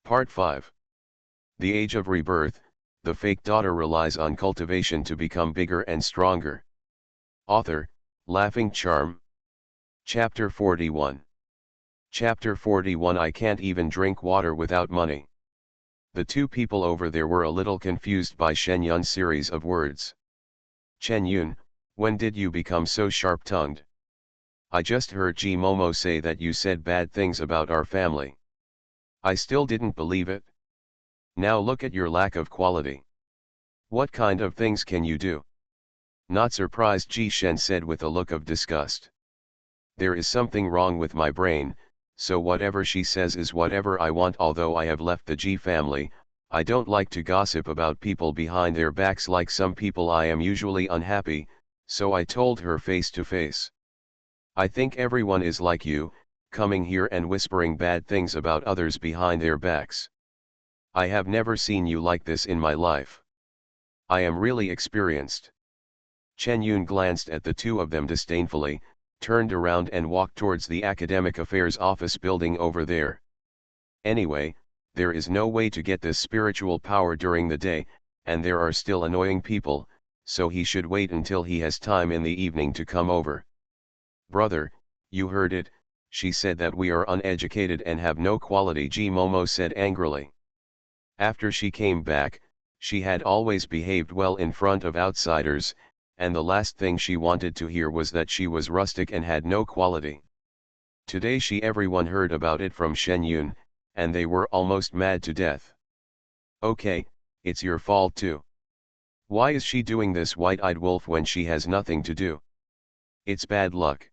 Part 5. The Age of Rebirth, the fake daughter relies on cultivation to become bigger and stronger. Author, Laughing Charm. Chapter 41. Chapter 41. I can't even drink water without money. The two people over there were a little confused by Shen Yun's series of words. Chen Yun, when did you become so sharp-tongued? I just heard Ji Momo say that you said bad things about our family. I still didn't believe it. Now look at your lack of quality. What kind of things can you do? Not surprised, Ji Shen said with a look of disgust. There is something wrong with my brain, so whatever she says is whatever I want. Although I have left the Ji family, I don't like to gossip about people behind their backs like some people. I am usually unhappy, so I told her face to face. I think everyone is like you, coming here and whispering bad things about others behind their backs. I have never seen you like this in my life. I am really experienced. Chen Yun glanced at the two of them disdainfully, turned around and walked towards the Academic Affairs office building over there. Anyway, there is no way to get this spiritual power during the day, and there are still annoying people, so he should wait until he has time in the evening to come over. Brother, you heard it, she said that we are uneducated and have no quality, Ji Momo said angrily. After she came back, she had always behaved well in front of outsiders, and the last thing she wanted to hear was that she was rustic and had no quality. Today everyone heard about it from Shen Yun, and they were almost mad to death. Okay, it's your fault too. Why is she doing this white-eyed wolf when she has nothing to do? It's bad luck.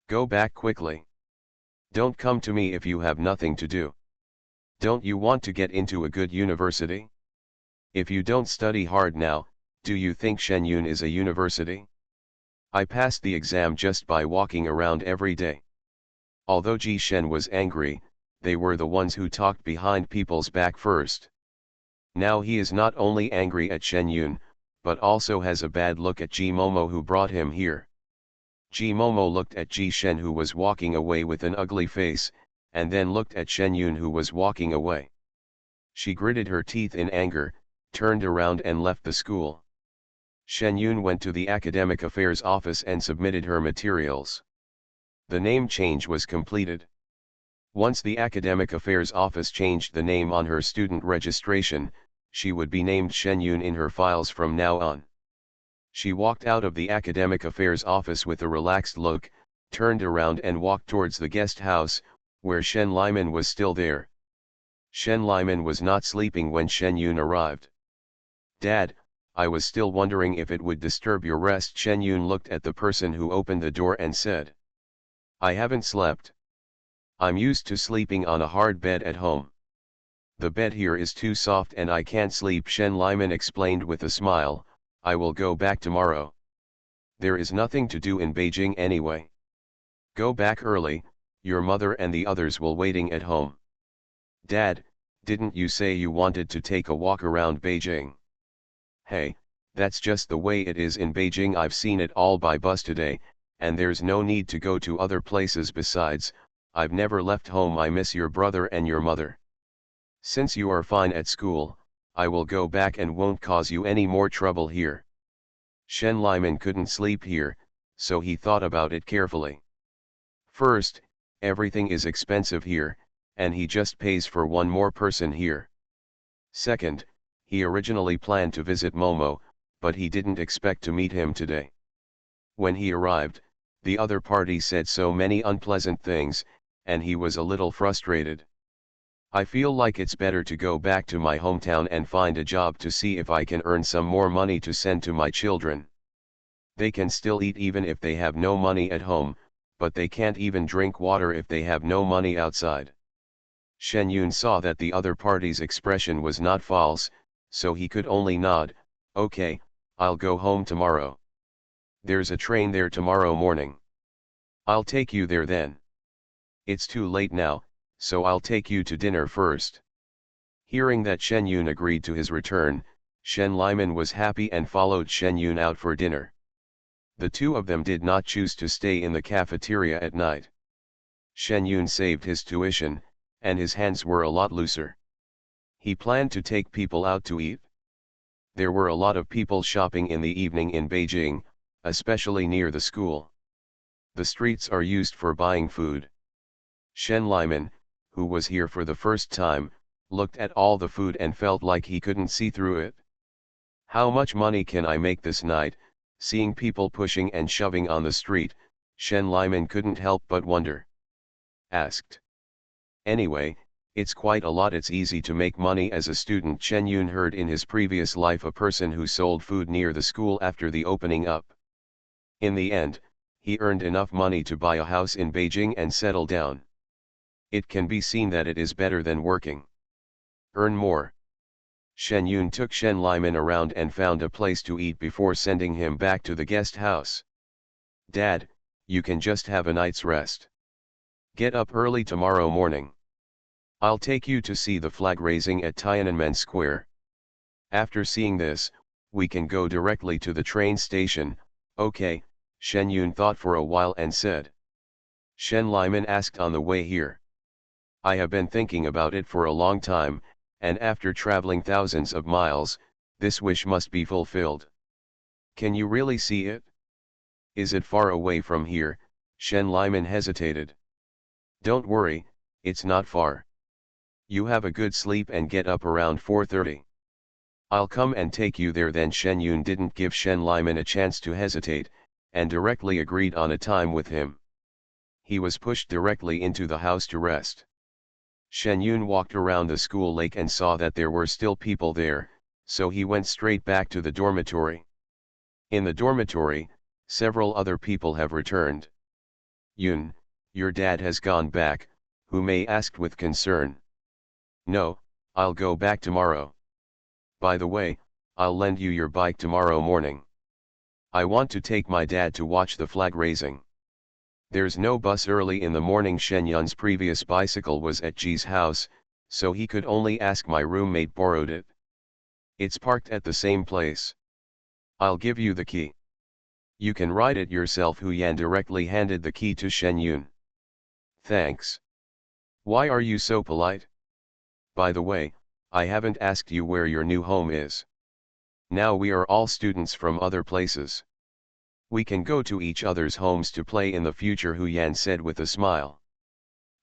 Go back quickly. Don't come to me if you have nothing to do. Don't you want to get into a good university? If you don't study hard now, do you think Shen Yun is a university? I passed the exam just by walking around every day. Although Ji Shen was angry, they were the ones who talked behind people's back first. Now he is not only angry at Shen Yun, but also has a bad look at Ji Momo who brought him here. Ji Momo looked at Ji Shen who was walking away with an ugly face, and then looked at Shen Yun who was walking away. She gritted her teeth in anger, turned around and left the school. Shen Yun went to the Academic Affairs office and submitted her materials. The name change was completed. Once the Academic Affairs office changed the name on her student registration, she would be named Shen Yun in her files from now on. She walked out of the Academic Affairs office with a relaxed look, turned around and walked towards the guest house, where Shen Liman was still there. Shen Liman was not sleeping when Shen Yun arrived. Dad, I was still wondering if it would disturb your rest. Shen Yun looked at the person who opened the door and said. I haven't slept. I'm used to sleeping on a hard bed at home. The bed here is too soft and I can't sleep. Shen Liman explained with a smile, I will go back tomorrow. There is nothing to do in Beijing anyway. Go back early, your mother and the others will waiting at home. Dad, didn't you say you wanted to take a walk around Beijing? Hey, that's just the way it is in Beijing. I've seen it all by bus today, and there's no need to go to other places. Besides, I've never left home. I miss your brother and your mother. Since you are fine at school, I will go back and won't cause you any more trouble here. Shen Liman couldn't sleep here, so he thought about it carefully. First, everything is expensive here, and he just pays for one more person here. Second, he originally planned to visit Momo, but he didn't expect to meet him today. When he arrived, the other party said so many unpleasant things, and he was a little frustrated. I feel like it's better to go back to my hometown and find a job to see if I can earn some more money to send to my children. They can still eat even if they have no money at home, but they can't even drink water if they have no money outside. Shen Yun saw that the other party's expression was not false, so he could only nod. Okay, I'll go home tomorrow. There's a train there tomorrow morning. I'll take you there then. It's too late now, so I'll take you to dinner first. Hearing that Shen Yun agreed to his return, Shen Liman was happy and followed Shen Yun out for dinner. The two of them did not choose to stay in the cafeteria at night. Shen Yun saved his tuition, and his hands were a lot looser. He planned to take people out to eat. There were a lot of people shopping in the evening in Beijing, especially near the school. The streets are used for buying food. Shen Liman, who was here for the first time, looked at all the food and felt like he couldn't see through it. How much money can I make this night? Seeing people pushing and shoving on the street, Shen Liman couldn't help but wonder. Asked. Anyway, it's quite a lot. It's easy to make money as a student. Chen Yun heard in his previous life a person who sold food near the school after the opening up. In the end, he earned enough money to buy a house in Beijing and settle down. It can be seen that it is better than working. Earn more. Shen Yun took Shen Liman around and found a place to eat before sending him back to the guest house. Dad, you can just have a night's rest. Get up early tomorrow morning. I'll take you to see the flag raising at Tiananmen Square. After seeing this, we can go directly to the train station. Okay, Shen Yun thought for a while and said. Shen Liman asked on the way here. I have been thinking about it for a long time, and after traveling thousands of miles, this wish must be fulfilled. Can you really see it? Is it far away from here? Shen Liman hesitated. Don't worry, it's not far. You have a good sleep and get up around 4:30. I'll come and take you there. Then Shen Yun didn't give Shen Liman a chance to hesitate, and directly agreed on a time with him. He was pushed directly into the house to rest. Shen Yun walked around the school lake and saw that there were still people there, so he went straight back to the dormitory. In the dormitory, several other people have returned. Yun, your dad has gone back, Hu Mei asked with concern. No, I'll go back tomorrow. By the way, I'll lend you your bike tomorrow morning. I want to take my dad to watch the flag raising. There's no bus early in the morning. Shen Yun's previous bicycle was at Ji's house, so he could only ask my roommate borrowed it. It's parked at the same place. I'll give you the key. You can ride it yourself. Hu Yan directly handed the key to Shen Yun. Thanks. Why are you so polite? By the way, I haven't asked you where your new home is. Now we are all students from other places. We can go to each other's homes to play in the future, Hu Yan said with a smile.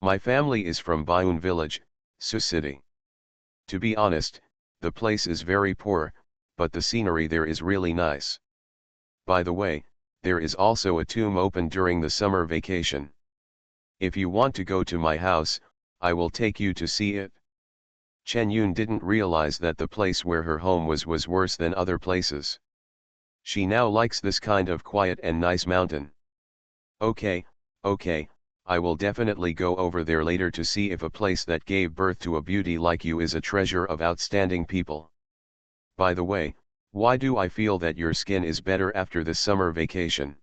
My family is from Baiyun village, Su City. To be honest, the place is very poor, but the scenery there is really nice. By the way, there is also a tomb open during the summer vacation. If you want to go to my house, I will take you to see it. Chen Yun didn't realize that the place where her home was worse than other places. She now likes this kind of quiet and nice mountain. Okay, I will definitely go over there later to see if a place that gave birth to a beauty like you is a treasure of outstanding people. By the way, why do I feel that your skin is better after this summer vacation?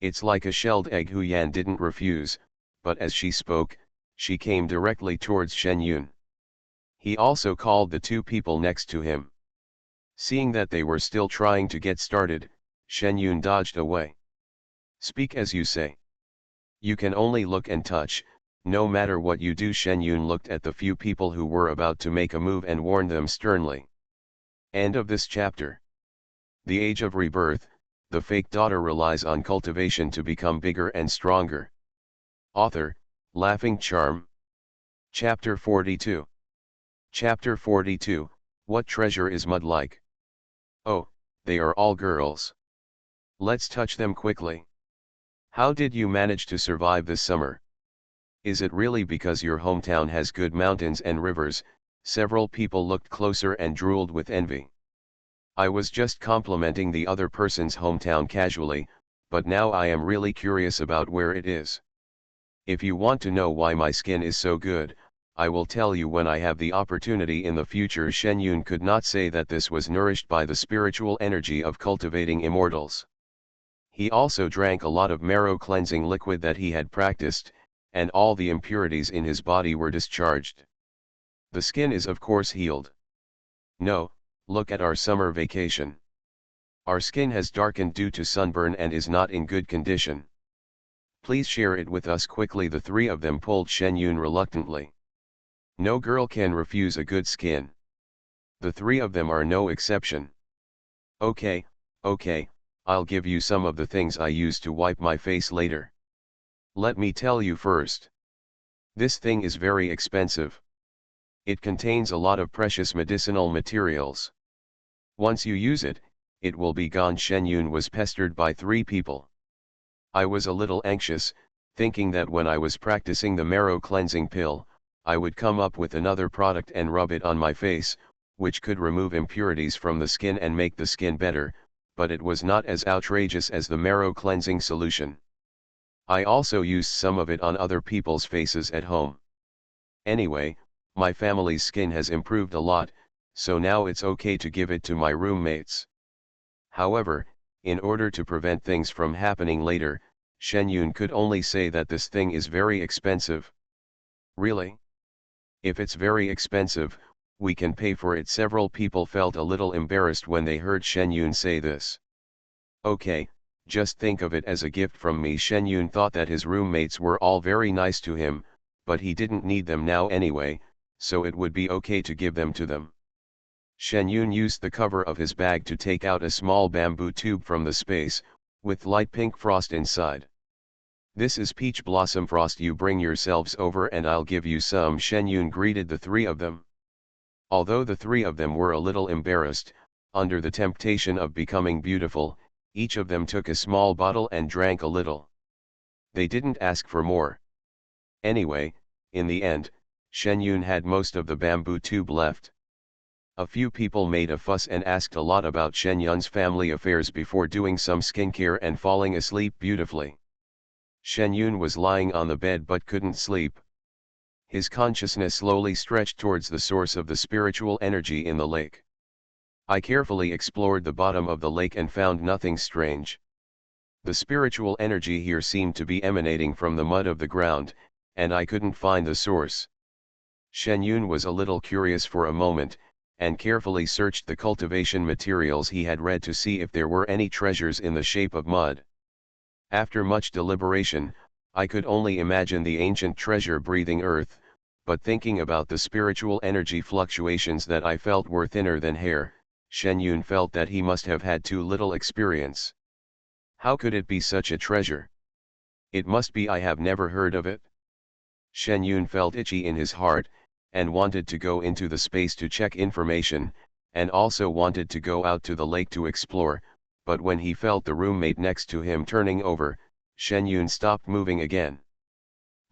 It's like a shelled egg. Hu Yan didn't refuse, but as she spoke, she came directly towards Shen Yun. He also called the two people next to him. Seeing that they were still trying to get started, Shen Yun dodged away. Speak as you say. You can only look and touch, no matter what you do. Shen Yun looked at the few people who were about to make a move and warned them sternly. End of this chapter. The Age of Rebirth, the fake daughter relies on cultivation to become bigger and stronger. Author, Laughing Charm. Chapter 42. Chapter 42, What treasure is mud like? Oh, they are all girls. Let's touch them quickly. How did you manage to survive this summer? Is it really because your hometown has good mountains and rivers? Several people looked closer and drooled with envy. I was just complimenting the other person's hometown casually, but now I am really curious about where it is. If you want to know why my skin is so good, I will tell you when I have the opportunity in the future. Shen Yun could not say that this was nourished by the spiritual energy of cultivating immortals. He also drank a lot of marrow cleansing liquid that he had practiced, and all the impurities in his body were discharged. The skin is of course healed. No, look at our summer vacation. Our skin has darkened due to sunburn and is not in good condition. Please share it with us quickly. The three of them pulled Shen Yun reluctantly. No girl can refuse a good skin. The three of them are no exception. Okay, okay, I'll give you some of the things I use to wipe my face later. Let me tell you first. This thing is very expensive. It contains a lot of precious medicinal materials. Once you use it, it will be gone. Shen Yun was pestered by three people. I was a little anxious, thinking that when I was practicing the marrow cleansing pill, I would come up with another product and rub it on my face, which could remove impurities from the skin and make the skin better, but it was not as outrageous as the marrow cleansing solution. I also used some of it on other people's faces at home. Anyway, my family's skin has improved a lot, so now it's okay to give it to my roommates. However, in order to prevent things from happening later, Shen Yun could only say that this thing is very expensive. Really? If it's very expensive, we can pay for it. Several people felt a little embarrassed when they heard Shen Yun say this. Okay, just think of it as a gift from me. Shen Yun thought that his roommates were all very nice to him, but he didn't need them now anyway, so it would be okay to give them to them. Shen Yun used the cover of his bag to take out a small bamboo tube from the space, with light pink frost inside. This is peach blossom frost. You bring yourselves over and I'll give you some. Shen Yun greeted the three of them. Although the three of them were a little embarrassed, under the temptation of becoming beautiful, each of them took a small bottle and drank a little. They didn't ask for more. Anyway, in the end, Shen Yun had most of the bamboo tube left. A few people made a fuss and asked a lot about Shen Yun's family affairs before doing some skincare and falling asleep beautifully. Shen Yun was lying on the bed but couldn't sleep. His consciousness slowly stretched towards the source of the spiritual energy in the lake. I carefully explored the bottom of the lake and found nothing strange. The spiritual energy here seemed to be emanating from the mud of the ground, and I couldn't find the source. Shen Yun was a little curious for a moment, and carefully searched the cultivation materials he had read to see if there were any treasures in the shape of mud. After much deliberation, I could only imagine the ancient treasure breathing earth, but thinking about the spiritual energy fluctuations that I felt were thinner than hair, Shen Yun felt that he must have had too little experience. How could it be such a treasure? It must be I have never heard of it. Shen Yun felt itchy in his heart, and wanted to go into the space to check information, and also wanted to go out to the lake to explore, but when he felt the roommate next to him turning over, Shen Yun stopped moving again.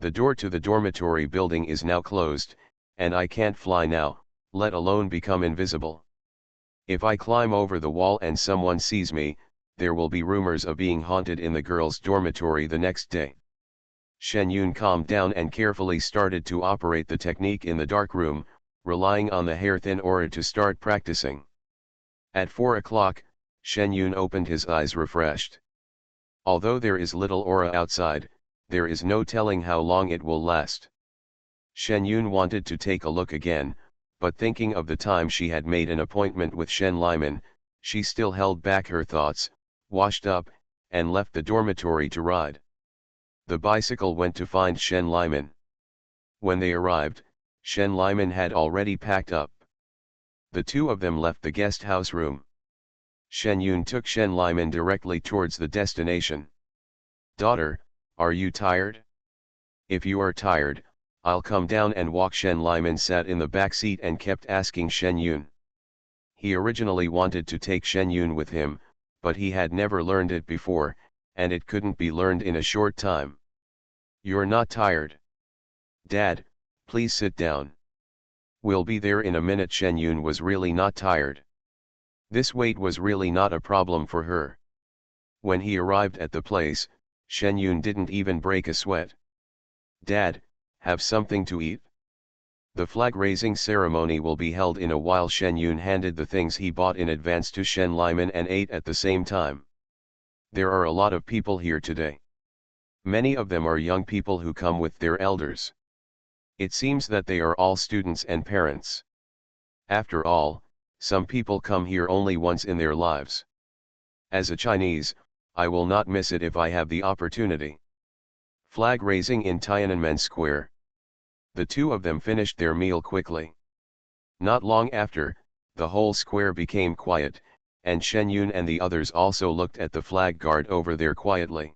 The door to the dormitory building is now closed, and I can't fly now, let alone become invisible. If I climb over the wall and someone sees me, there will be rumors of being haunted in the girls' dormitory the next day. Shen Yun calmed down and carefully started to operate the technique in the dark room, relying on the hair-thin aura to start practicing. At 4 o'clock, Shen Yun opened his eyes refreshed. Although there is little aura outside, there is no telling how long it will last. Shen Yun wanted to take a look again, but thinking of the time she had made an appointment with Shen Liman, she still held back her thoughts, washed up, and left the dormitory to ride. The bicycle went to find Shen Liman. When they arrived, Shen Liman had already packed up. The two of them left the guest house room. Shen Yun took Shen Liman directly towards the destination. "Daughter, are you tired? If you are tired, I'll come down and walk." Shen Liman sat in the back seat and kept asking Shen Yun. He originally wanted to take Shen Yun with him, but he had never learned it before, and it couldn't be learned in a short time. "You're not tired? Dad, please sit down. We'll be there in a minute." Shen Yun was really not tired. This weight was really not a problem for her. When he arrived at the place, Shen Yun didn't even break a sweat. "Dad, have something to eat? The flag-raising ceremony will be held in a while." Shen Yun handed the things he bought in advance to Shen Liman and ate at the same time. "There are a lot of people here today. Many of them are young people who come with their elders. It seems that they are all students and parents. After all, some people come here only once in their lives. As a Chinese, I will not miss it if I have the opportunity." Flag raising in Tiananmen Square. The two of them finished their meal quickly. Not long after, the whole square became quiet, and Shen Yun and the others also looked at the flag guard over there quietly.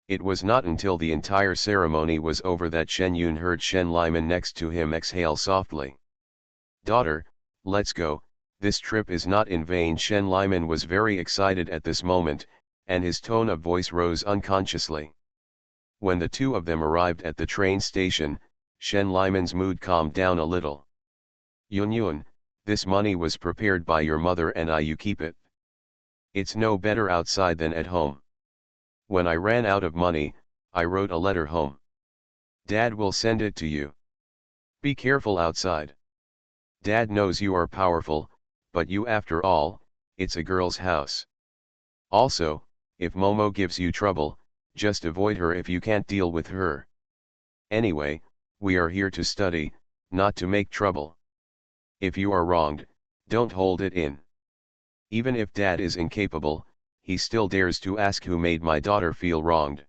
It was not until the entire ceremony was over that Shen Yun heard Shen Liman next to him exhale softly. "Daughter, let's go, this trip is not in vain." Shen Liman was very excited at this moment, and his tone of voice rose unconsciously. When the two of them arrived at the train station, Shen Liman's mood calmed down a little. "Yun Yun, this money was prepared by your mother and you keep it. It's no better outside than at home. When I ran out of money, I wrote a letter home. Dad will send it to you. Be careful outside. Dad knows you are powerful, but you after all, it's a girl's house. Also, if Momo gives you trouble, just avoid her if you can't deal with her. Anyway, we are here to study, not to make trouble. If you are wronged, don't hold it in. Even if Dad is incapable, he still dares to ask who made my daughter feel wronged."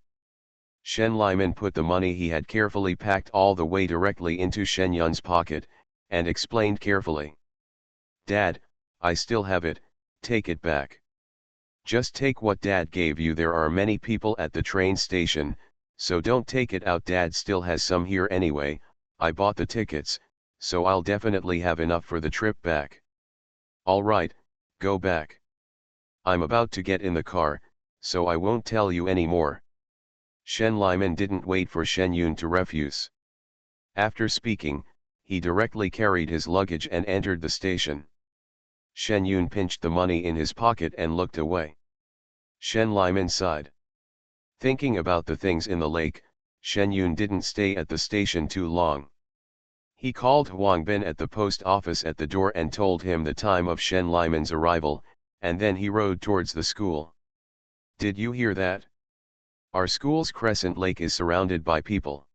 Shen Liman put the money he had carefully packed all the way directly into Shen Yun's pocket, and explained carefully. "Dad, I still have it, take it back. Just take what Dad gave you. There are many people at the train station, so don't take it out. Dad still has some here anyway. I bought the tickets, so I'll definitely have enough for the trip back." "All right, go back. I'm about to get in the car, so I won't tell you any more." Shen Liman didn't wait for Shen Yun to refuse. After speaking, he directly carried his luggage and entered the station. Shen Yun pinched the money in his pocket and looked away. Shen Liman sighed. Thinking about the things in the lake, Shen Yun didn't stay at the station too long. He called Huang Bin at the post office at the door and told him the time of Shen Liman's arrival, and then he rode towards the school. "Did you hear that? Our school's Crescent Lake is surrounded by people.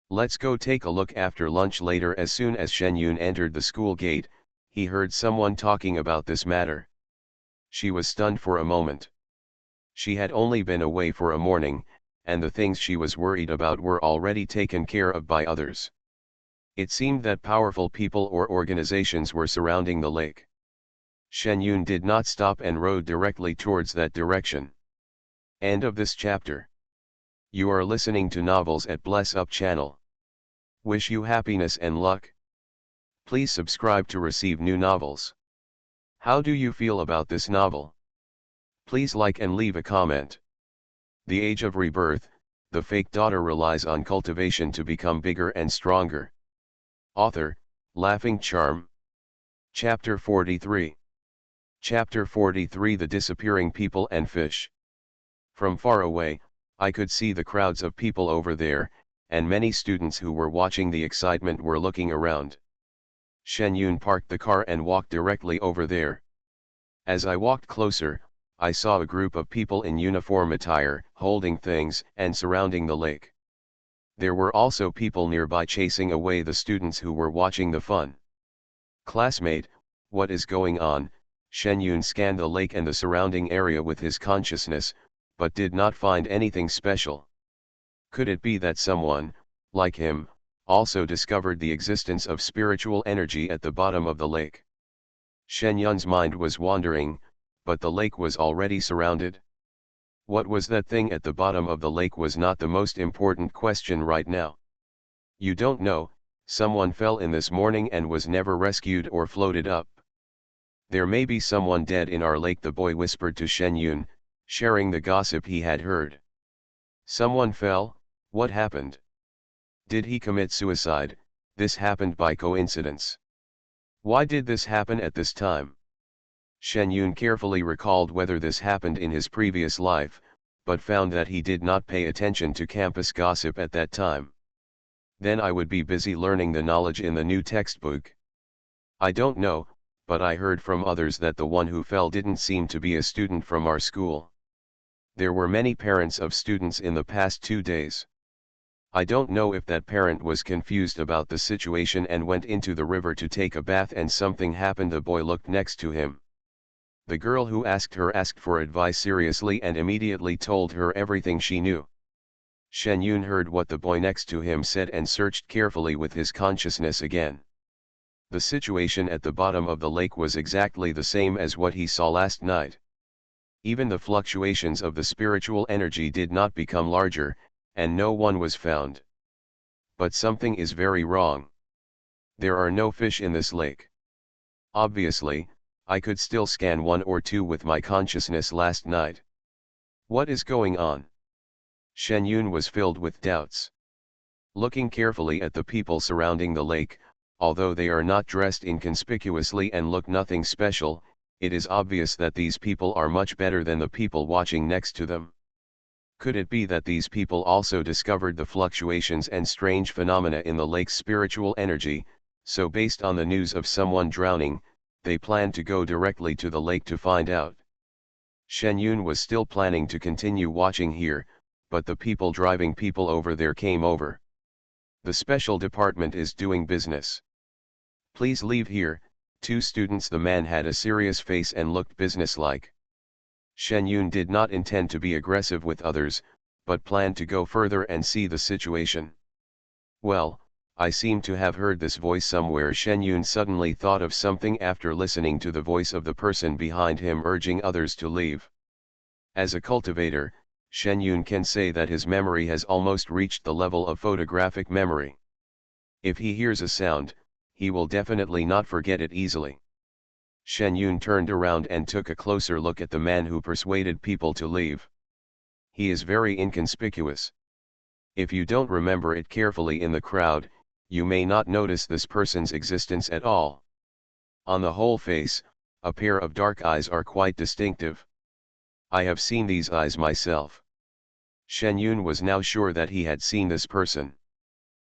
Let's go take a look after lunch later." As soon as Shen Yun entered the school gate, he heard someone talking about this matter. She was stunned for a moment. She had only been away for a morning, and the things she was worried about were already taken care of by others. It seemed that powerful people or organizations were surrounding the lake. Shen Yun did not stop and rode directly towards that direction. End of this chapter. You are listening to Novels at Bless Up channel. Wish you happiness and luck. Please subscribe to receive new novels. How do you feel about this novel? Please like and leave a comment. The Age of Rebirth, the fake daughter relies on cultivation to become bigger and stronger. Author, Laughing Charm. Chapter 43. Chapter 43. The Disappearing People and Fish. From far away, I could see the crowds of people over there, and many students who were watching the excitement were looking around. Shen Yun parked the car and walked directly over there. As I walked closer, I saw a group of people in uniform attire, holding things and surrounding the lake. There were also people nearby chasing away the students who were watching the fun. "Classmate, what is going on?" Shen Yun scanned the lake and the surrounding area with his consciousness, but did not find anything special. Could it be that someone, like him, also discovered the existence of spiritual energy at the bottom of the lake? Shen Yun's mind was wandering, but the lake was already surrounded. What was that thing at the bottom of the lake was not the most important question right now. "You don't know, someone fell in this morning and was never rescued or floated up. There may be someone dead in our lake," the boy whispered to Shen Yun, sharing the gossip he had heard. "Someone fell? What happened? Did he commit suicide? This happened by coincidence. Why did this happen at this time?" Shen Yun carefully recalled whether this happened in his previous life, but found that he did not pay attention to campus gossip at that time. "Then I would be busy learning the knowledge in the new textbook. I don't know, but I heard from others that the one who fell didn't seem to be a student from our school. There were many parents of students in the past 2 days. I don't know if that parent was confused about the situation and went into the river to take a bath and something happened." The boy looked next to him. The girl who asked her asked for advice seriously and immediately told her everything she knew. Shen Yun heard what the boy next to him said and searched carefully with his consciousness again. The situation at the bottom of the lake was exactly the same as what he saw last night. Even the fluctuations of the spiritual energy did not become larger, and no one was found. But something is very wrong. There are no fish in this lake. Obviously, I could still scan one or two with my consciousness last night. What is going on? Shen Yun was filled with doubts. Looking carefully at the people surrounding the lake, although they are not dressed inconspicuously and look nothing special, it is obvious that these people are much better than the people watching next to them. Could it be that these people also discovered the fluctuations and strange phenomena in the lake's spiritual energy, so based on the news of someone drowning, they planned to go directly to the lake to find out? Shen Yun was still planning to continue watching here, but the people driving people over there came over. The special department is doing business. Please leave here, two students. The man had a serious face and looked businesslike. Shen Yun did not intend to be aggressive with others, but planned to go further and see the situation. Well, I seem to have heard this voice somewhere. Shen Yun suddenly thought of something after listening to the voice of the person behind him urging others to leave. As a cultivator, Shen Yun can say that his memory has almost reached the level of photographic memory. If he hears a sound, he will definitely not forget it easily. Shen Yun turned around and took a closer look at the man who persuaded people to leave. He is very inconspicuous. If you don't remember it carefully in the crowd, you may not notice this person's existence at all. On the whole face, a pair of dark eyes are quite distinctive. I have seen these eyes myself. Shen Yun was now sure that he had seen this person.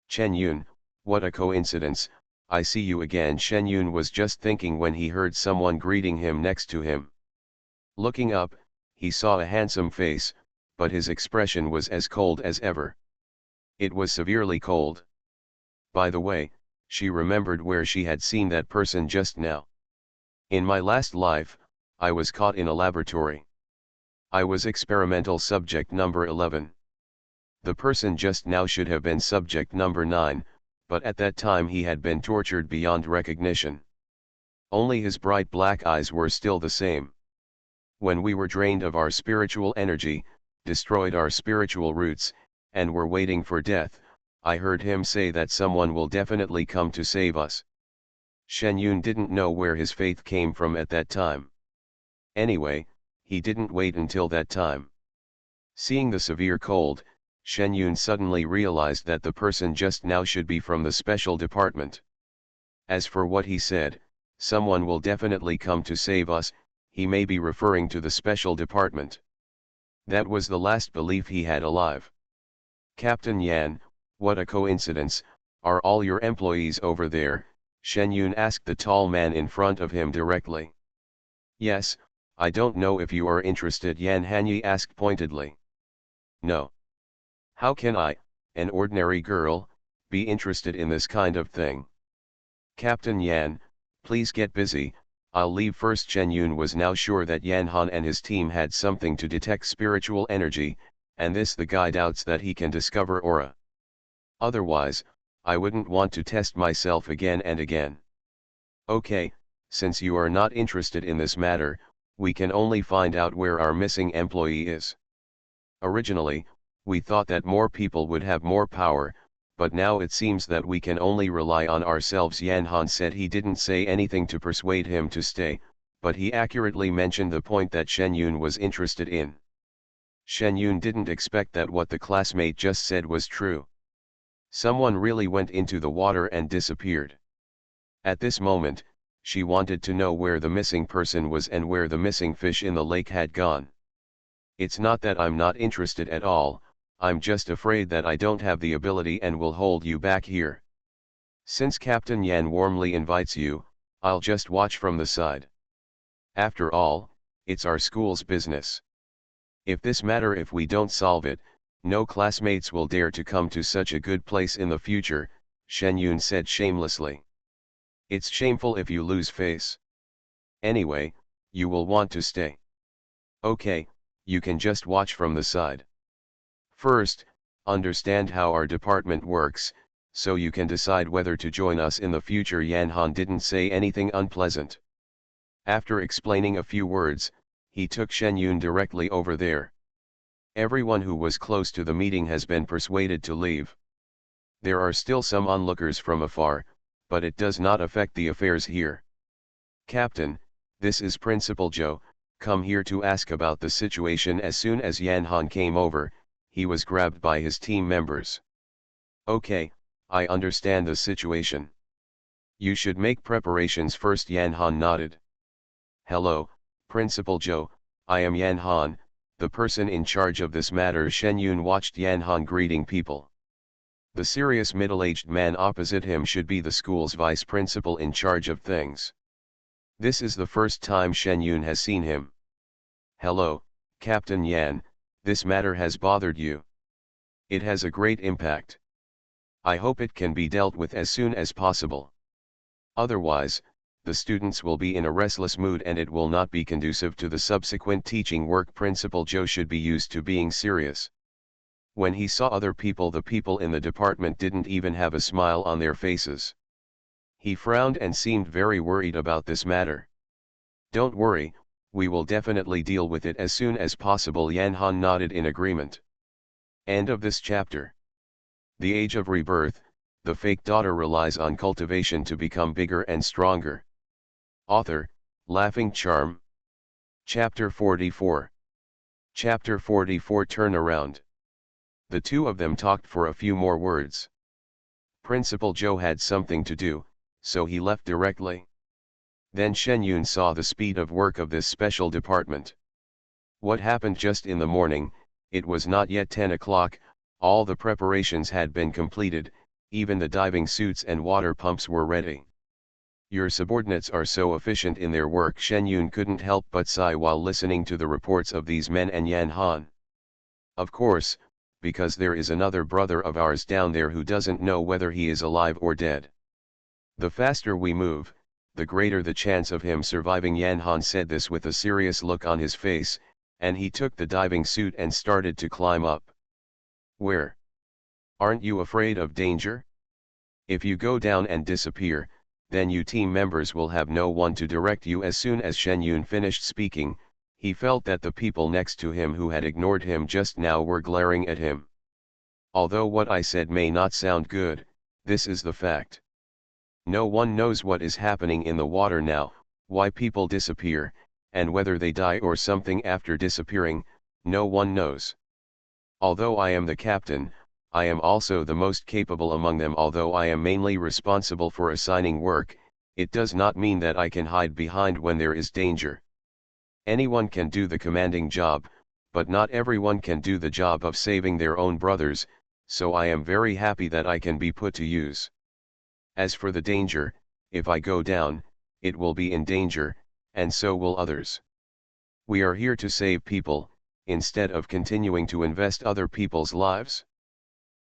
Chen Yun, what a coincidence, I see you again. Shen Yun was just thinking when he heard someone greeting him next to him. Looking up, he saw a handsome face, but his expression was as cold as ever. It was severely cold. By the way, she remembered where she had seen that person just now. In my last life, I was caught in a laboratory. I was experimental subject number 11. The person just now should have been subject number 9, but at that time he had been tortured beyond recognition. Only his bright black eyes were still the same. When we were drained of our spiritual energy, destroyed our spiritual roots, and were waiting for death, I heard him say that someone will definitely come to save us. Shen Yun didn't know where his faith came from at that time. Anyway, he didn't wait until that time. Seeing the severe cold, Shen Yun suddenly realized that the person just now should be from the special department. As for what he said, someone will definitely come to save us, he may be referring to the special department. That was the last belief he had alive. Captain Yan, what a coincidence, are all your employees over there? Shen Yun asked the tall man in front of him directly. Yes, I don't know if you are interested, Yan Hanyi asked pointedly. No. How can I, an ordinary girl, be interested in this kind of thing? Captain Yan, please get busy, I'll leave first. Shen Yun was now sure that Yan Han and his team had something to detect spiritual energy, and this the guy doubts that he can discover aura. Otherwise, I wouldn't want to test myself again and again. Okay, since you are not interested in this matter, we can only find out where our missing employee is. Originally, we thought that more people would have more power, but now it seems that we can only rely on ourselves. Yan Han said he didn't say anything to persuade him to stay, but he accurately mentioned the point that Shen Yun was interested in. Shen Yun didn't expect that what the classmate just said was true. Someone really went into the water and disappeared. At this moment, she wanted to know where the missing person was and where the missing fish in the lake had gone. It's not that I'm not interested at all, I'm just afraid that I don't have the ability and will hold you back here. Since Captain Yan warmly invites you, I'll just watch from the side. After all, it's our school's business. If we don't solve it, no classmates will dare to come to such a good place in the future, Shen Yun said shamelessly. It's shameful if you lose face. Anyway, you will want to stay. Okay, you can just watch from the side. First, understand how our department works, so you can decide whether to join us in the future. Yan Han didn't say anything unpleasant. After explaining a few words, he took Shen Yun directly over there. Everyone who was close to the meeting has been persuaded to leave. There are still some onlookers from afar, but it does not affect the affairs here. Captain, this is Principal Zhou, come here to ask about the situation. As soon as Yan Han came over, he was grabbed by his team members. Okay, I understand the situation. You should make preparations first. Yan Han nodded. Hello, Principal Zhou, I am Yan Han, the person in charge of this matter. Shen Yun watched Yan Han greeting people. The serious middle-aged man opposite him should be the school's vice principal in charge of things. This is the first time Shen Yun has seen him. Hello, Captain Yan, this matter has bothered you. It has a great impact. I hope it can be dealt with as soon as possible. Otherwise, the students will be in a restless mood and it will not be conducive to the subsequent teaching work. Principal Zhou should be used to being serious. When he saw other people, the people in the department didn't even have a smile on their faces. He frowned and seemed very worried about this matter. Don't worry, we will definitely deal with it as soon as possible. Yan Han nodded in agreement. End of this chapter. The Age of Rebirth, the fake daughter relies on cultivation to become bigger and stronger. Author, Laughing Charm. Chapter 44. Chapter 44 Turnaround. The two of them talked for a few more words. Principal Zhou had something to do, so he left directly. Then Shen Yun saw the speed of work of this special department. What happened just in the morning? It was not yet 10 o'clock, all the preparations had been completed, even the diving suits and water pumps were ready. Your subordinates are so efficient in their work. Shen Yun couldn't help but sigh while listening to the reports of these men and Yan Han. Of course, because there is another brother of ours down there who doesn't know whether he is alive or dead. The faster we move, the greater the chance of him surviving. Yan Han said this with a serious look on his face, and he took the diving suit and started to climb up. Where? Aren't you afraid of danger? If you go down and disappear, then you team members will have no one to direct you. As soon as Shen Yun finished speaking, he felt that the people next to him who had ignored him just now were glaring at him. Although what I said may not sound good, this is the fact. No one knows what is happening in the water now, why people disappear, and whether they die or something after disappearing, no one knows. Although I am the captain, I am also the most capable among them. Although I am mainly responsible for assigning work, it does not mean that I can hide behind when there is danger. Anyone can do the commanding job, but not everyone can do the job of saving their own brothers, so I am very happy that I can be put to use. As for the danger, if I go down, it will be in danger, and so will others. We are here to save people, instead of continuing to invest other people's lives.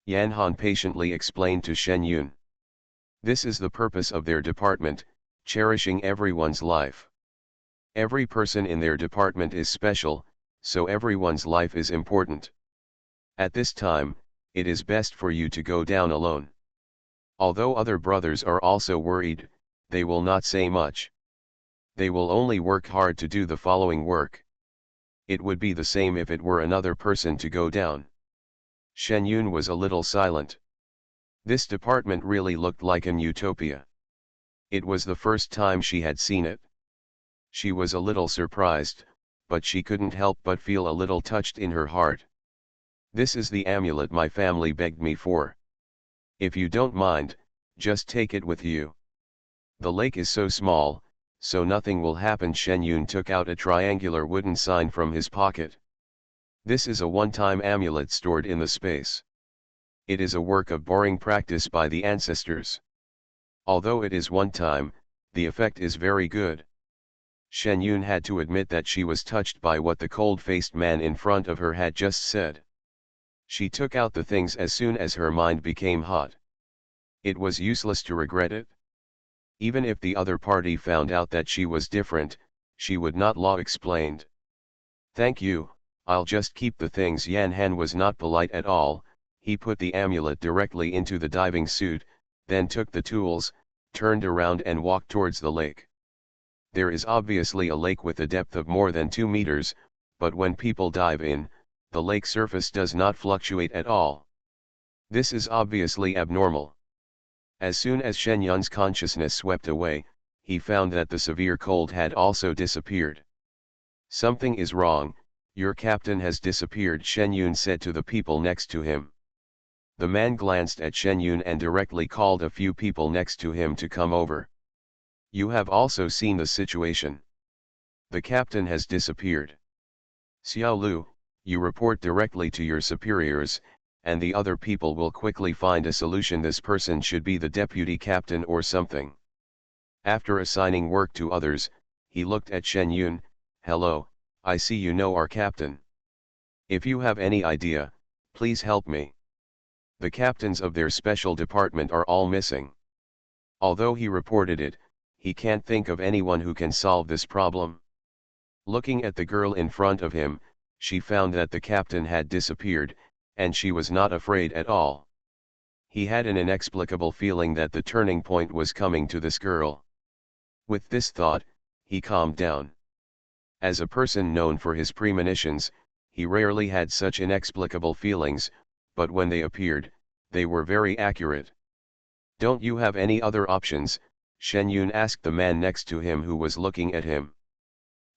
Yan Han patiently explained to Shen Yun. This is the purpose of their department, cherishing everyone's life. Every person in their department is special, so everyone's life is important. At this time, it is best for you to go down alone. Although other brothers are also worried, they will not say much. They will only work hard to do the following work. It would be the same if it were another person to go down. Shen Yun was a little silent. This department really looked like an utopia. It was the first time she had seen it. She was a little surprised, but she couldn't help but feel a little touched in her heart. This is the amulet my family begged me for. If you don't mind, just take it with you. The lake is so small, so nothing will happen. Shen Yun took out a triangular wooden sign from his pocket. This is a one-time amulet stored in the space. It is a work of boring practice by the ancestors. Although it is one time, the effect is very good. Shen Yun had to admit that she was touched by what the cold-faced man in front of her had just said. She took out the things as soon as her mind became hot. It was useless to regret it. Even if the other party found out that she was different, she would not. Law explained. Thank you, I'll just keep the things. Yan Han was not polite at all, He put the amulet directly into the diving suit, then took the tools, turned around and walked towards the lake. There is obviously a lake with a depth of more than 2 meters, but when people dive in, the lake surface does not fluctuate at all. This is obviously abnormal. As soon as Shen Yun's consciousness swept away, he found that the severe cold had also disappeared. Something is wrong, your captain has disappeared, Shen Yun said to the people next to him. The man glanced at Shen Yun and directly called a few people next to him to come over. You have also seen the situation. The captain has disappeared. Xiao Lu, you report directly to your superiors, and the other people will quickly find a solution. This person should be the deputy captain or something. After assigning work to others, he looked at Shen Yun. Hello, I see you know our captain. If you have any idea, please help me. The captains of their special department are all missing. Although he reported it, he can't think of anyone who can solve this problem. Looking at the girl in front of him, she found that the captain had disappeared, and she was not afraid at all. He had an inexplicable feeling that the turning point was coming to this girl. With this thought, he calmed down. As a person known for his premonitions, he rarely had such inexplicable feelings, but when they appeared, they were very accurate. Don't you have any other options? Shen Yun asked the man next to him who was looking at him.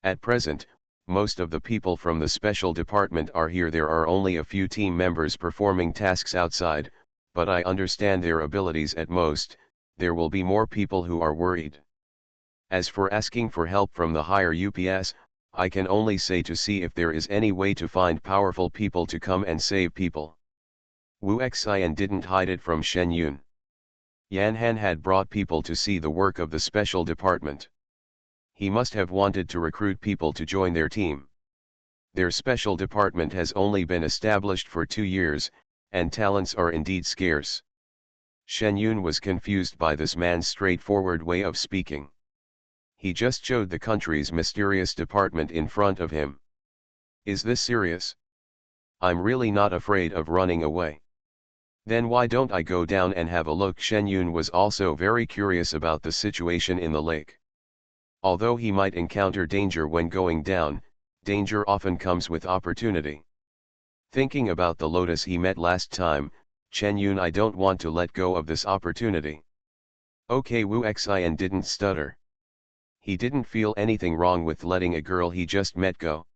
At present, most of the people from the special department are here. There are only a few team members performing tasks outside, but I understand their abilities. At most, there will be more people who are worried. As for asking for help from the higher UPS, I can only say to see if there is any way to find powerful people to come and save people. Wu Xian didn't hide it from Shen Yun. Yan Han had brought people to see the work of the special department. He must have wanted to recruit people to join their team. Their special department has only been established for 2 years, and talents are indeed scarce. Shen Yun was confused by this man's straightforward way of speaking. He just showed the country's mysterious department in front of him. Is this serious? I'm really not afraid of running away. Then why don't I go down and have a look? Shen Yun was also very curious about the situation in the lake. Although he might encounter danger when going down, danger often comes with opportunity. Thinking about the lotus he met last time, Shen Yun, I don't want to let go of this opportunity. Okay, Wu Xian didn't stutter. He didn't feel anything wrong with letting a girl he just met go.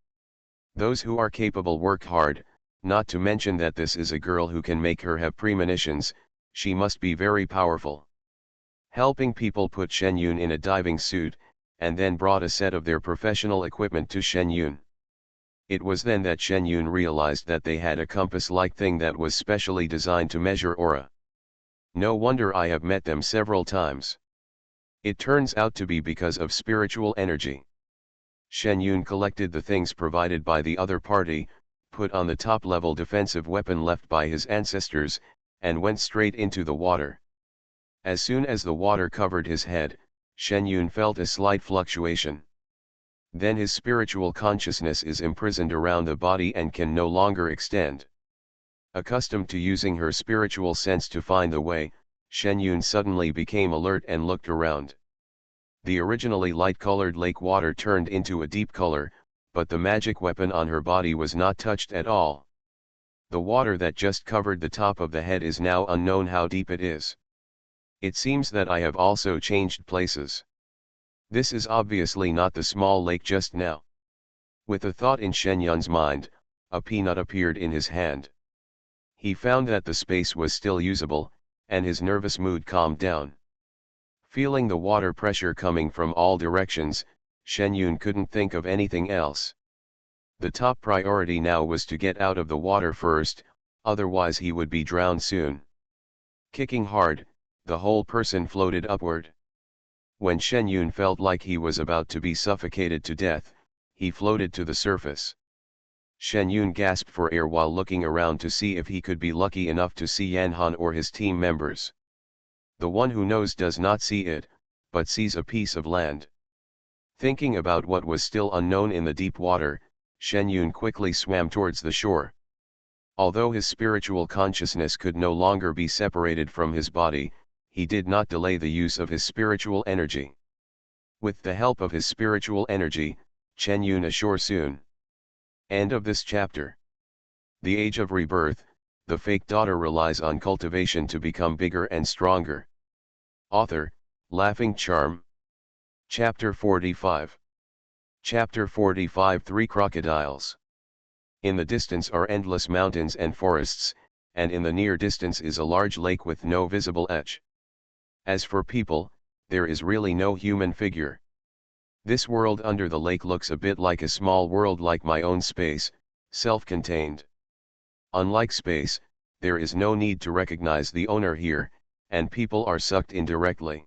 Those who are capable work hard, not to mention that this is a girl who can make her have premonitions. She must be very powerful. Helping people put Shen Yun in a diving suit, and then brought a set of their professional equipment to Shen Yun. It was then that Shen Yun realized that they had a compass-like thing that was specially designed to measure aura. No wonder I have met them several times. It turns out to be because of spiritual energy. Shen Yun collected the things provided by the other party, put on the top-level defensive weapon left by his ancestors, and went straight into the water. As soon as the water covered his head, Shen Yun felt a slight fluctuation. Then his spiritual consciousness is imprisoned around the body and can no longer extend. Accustomed to using her spiritual sense to find the way, Shen Yun suddenly became alert and looked around. The originally light-colored lake water turned into a deep color, but the magic weapon on her body was not touched at all. The water that just covered the top of the head is now unknown how deep it is. It seems that I have also changed places. This is obviously not the small lake just now. With a thought in Shen Yun's mind, a peanut appeared in his hand. He found that the space was still usable, and his nervous mood calmed down. Feeling the water pressure coming from all directions, Shen Yun couldn't think of anything else. The top priority now was to get out of the water first, otherwise he would be drowned soon. Kicking hard, the whole person floated upward. When Shen Yun felt like he was about to be suffocated to death, he floated to the surface. Shen Yun gasped for air while looking around to see if he could be lucky enough to see Yan Han or his team members. The one who knows does not see it, but sees a piece of land. Thinking about what was still unknown in the deep water, Shen Yun quickly swam towards the shore. Although his spiritual consciousness could no longer be separated from his body, he did not delay the use of his spiritual energy. With the help of his spiritual energy, Chen Yun assure soon. End of this chapter. The Age of Rebirth, the fake daughter relies on cultivation to become bigger and stronger. Author, Laughing Charm. Chapter 45. Chapter 45 Three Crocodiles. In the distance are endless mountains and forests, and in the near distance is a large lake with no visible edge. As for people, there is really no human figure. This world under the lake looks a bit like a small world like my own space, self-contained. Unlike space, there is no need to recognize the owner here, and people are sucked in directly.